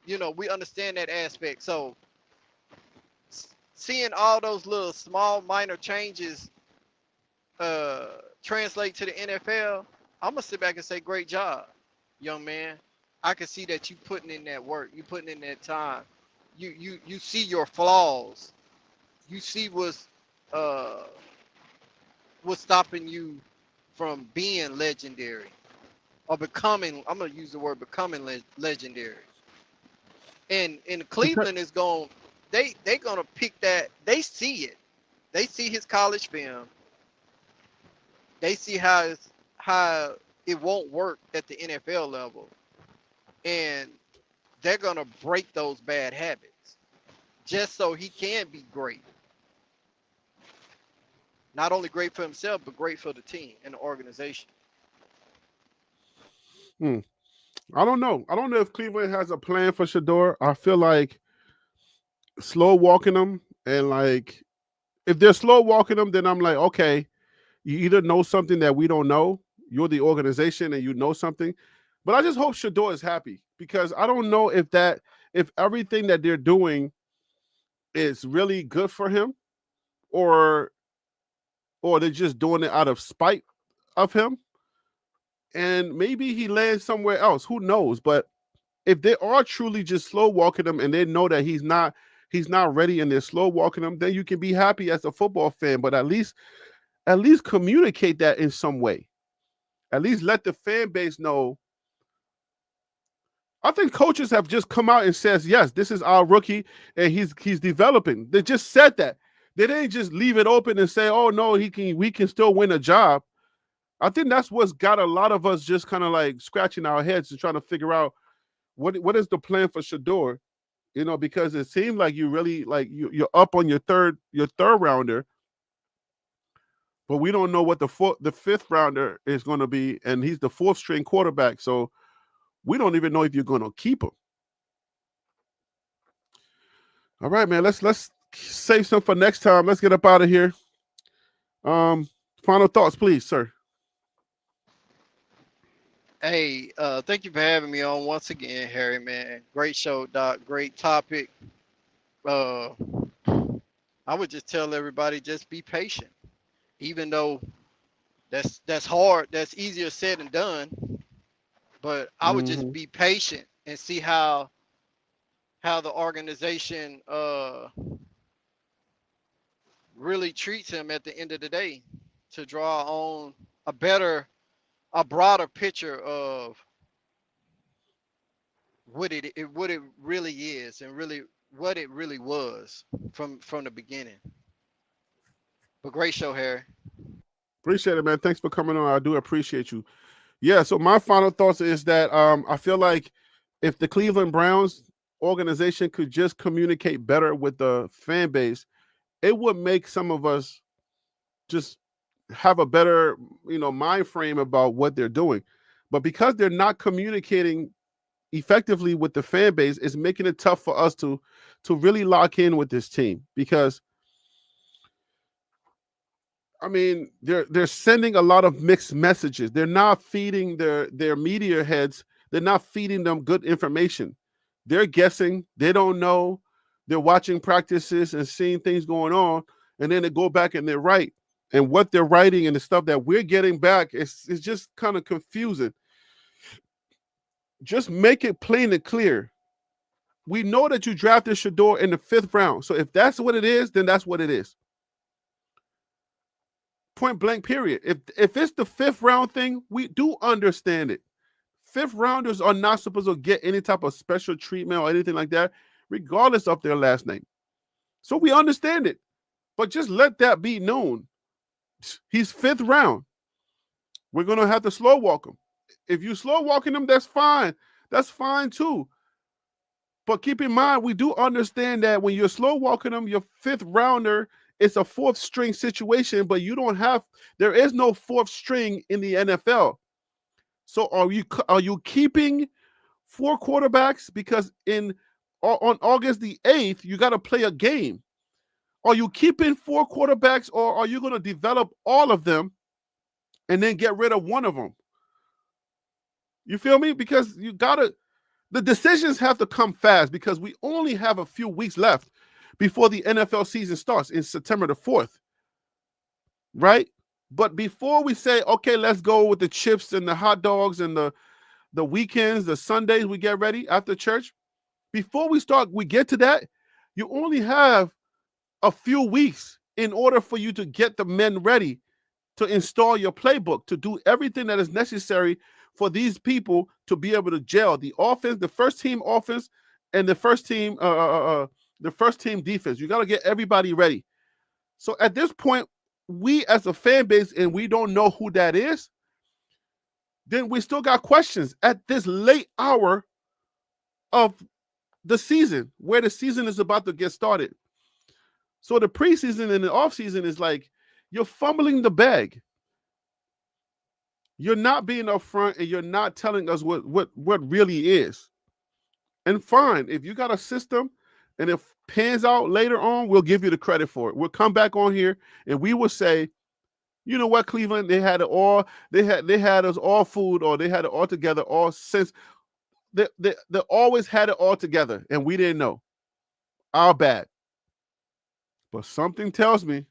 We understand that aspect. So seeing all those little small minor changes translate to the NFL, I'm gonna sit back and say, great job, young man. I can see that you putting in that work, you putting in that time. You see your flaws. You see what's stopping you from being legendary. or becoming. I'm gonna use the word becoming legendary. And Cleveland is going. They gonna pick that. They see it. They see his college film. They see how it won't work at the NFL level, and they're gonna break those bad habits just so he can be great. Not only great for himself, but great for the team and the organization. I don't know. I don't know if Cleveland has a plan for Shedeur. I feel like slow walking them, and like if they're slow walking them, then I'm like, okay, you either know something that we don't know. You're the organization and you know something. But I just hope Shedeur is happy, because I don't know if everything that they're doing is really good for him, or they're just doing it out of spite of him. And maybe he lands somewhere else. Who knows? But if they are truly just slow walking him and they know that he's not ready and they're slow walking him, then you can be happy as a football fan. But at least communicate that in some way. At least let the fan base know. I think coaches have just come out and says, yes, this is our rookie and he's developing. They just said that. They didn't just leave it open and say, oh no, we can still win a job. I think that's what's got a lot of us just kind of like scratching our heads and trying to figure out what is the plan for Shedeur, because it seems like you really like you're up on your third rounder, but we don't know what the fifth rounder is going to be, and he's the fourth string quarterback, so we don't even know if you're going to keep him. All right, man, let's save some for next time. Let's get up out of here. Final thoughts, please, sir. Hey, thank you for having me on once again, Harry, man. Great show, Doc. Great topic. I would just tell everybody, just be patient. Even though that's hard, that's easier said than done. But I would just be patient and see how the organization really treats him at the end of the day, to draw on a broader picture of what it really is, and really what it really was from the beginning. But great show, Harry. Appreciate it, man. Thanks for coming on. I do appreciate you. Yeah, so my final thoughts is that I feel like if the Cleveland Browns organization could just communicate better with the fan base, it would make some of us just have a better, mind frame about what they're doing. But because they're not communicating effectively with the fan base, it's making it tough for us to really lock in with this team, because I mean, they're sending a lot of mixed messages. They're not feeding their media heads. They're not feeding them good information. They're guessing. They don't know. They're watching practices and seeing things going on, and then they go back and they're right. And what they're writing and the stuff that we're getting back is just kind of confusing. Just make it plain and clear. We know that you drafted Shedeur in the 5th round. So if that's what it is, then that's what it is. Point blank, period. If it's the 5th round thing, we do understand it. 5th rounders are not supposed to get any type of special treatment or anything like that, regardless of their last name. So we understand it. But just let that be known. He's 5th round. We're going to have to slow walk him. If you slow walking him, that's fine. That's fine too. But keep in mind, we do understand that when you're slow walking him, your 5th rounder, it's a 4th string situation, but there is no 4th string in the NFL. So are you keeping 4 quarterbacks? Because on August the 8th, you got to play a game. Are you keeping 4 quarterbacks, or are you going to develop all of them and then get rid of one of them? You feel me? Because the decisions have to come fast, because we only have a few weeks left before the NFL season starts in September the 4th, right? But before we say, okay, let's go with the chips and the hot dogs and the weekends, the Sundays we get ready after church, before we get to that, you only have a few weeks in order for you to get the men ready to install your playbook, to do everything that is necessary for these people to be able to gel the offense, the first team offense, and the first team defense. You got to get everybody ready. So at this point, we as a fan base, and we don't know who that is, then we still got questions at this late hour of the season, where the season is about to get started. So the preseason and the offseason is like, you're fumbling the bag. You're not being upfront, and you're not telling us what really is. And fine, if you got a system and it pans out later on, we'll give you the credit for it. We'll come back on here and we will say, you know what, Cleveland, they had us all fooled, or they had it all together all since they always had it all together and we didn't know. Our bad. But something tells me,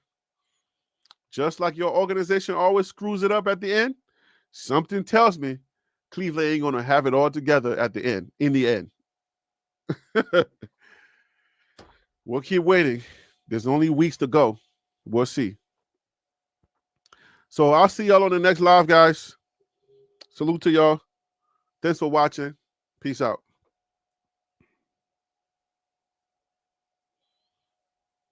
just like your organization always screws it up at the end, something tells me Cleveland ain't gonna have it all together at the end, in the end. We'll keep waiting. There's only weeks to go. We'll see. So I'll see y'all on the next live, guys. Salute to y'all. Thanks for watching. Peace out.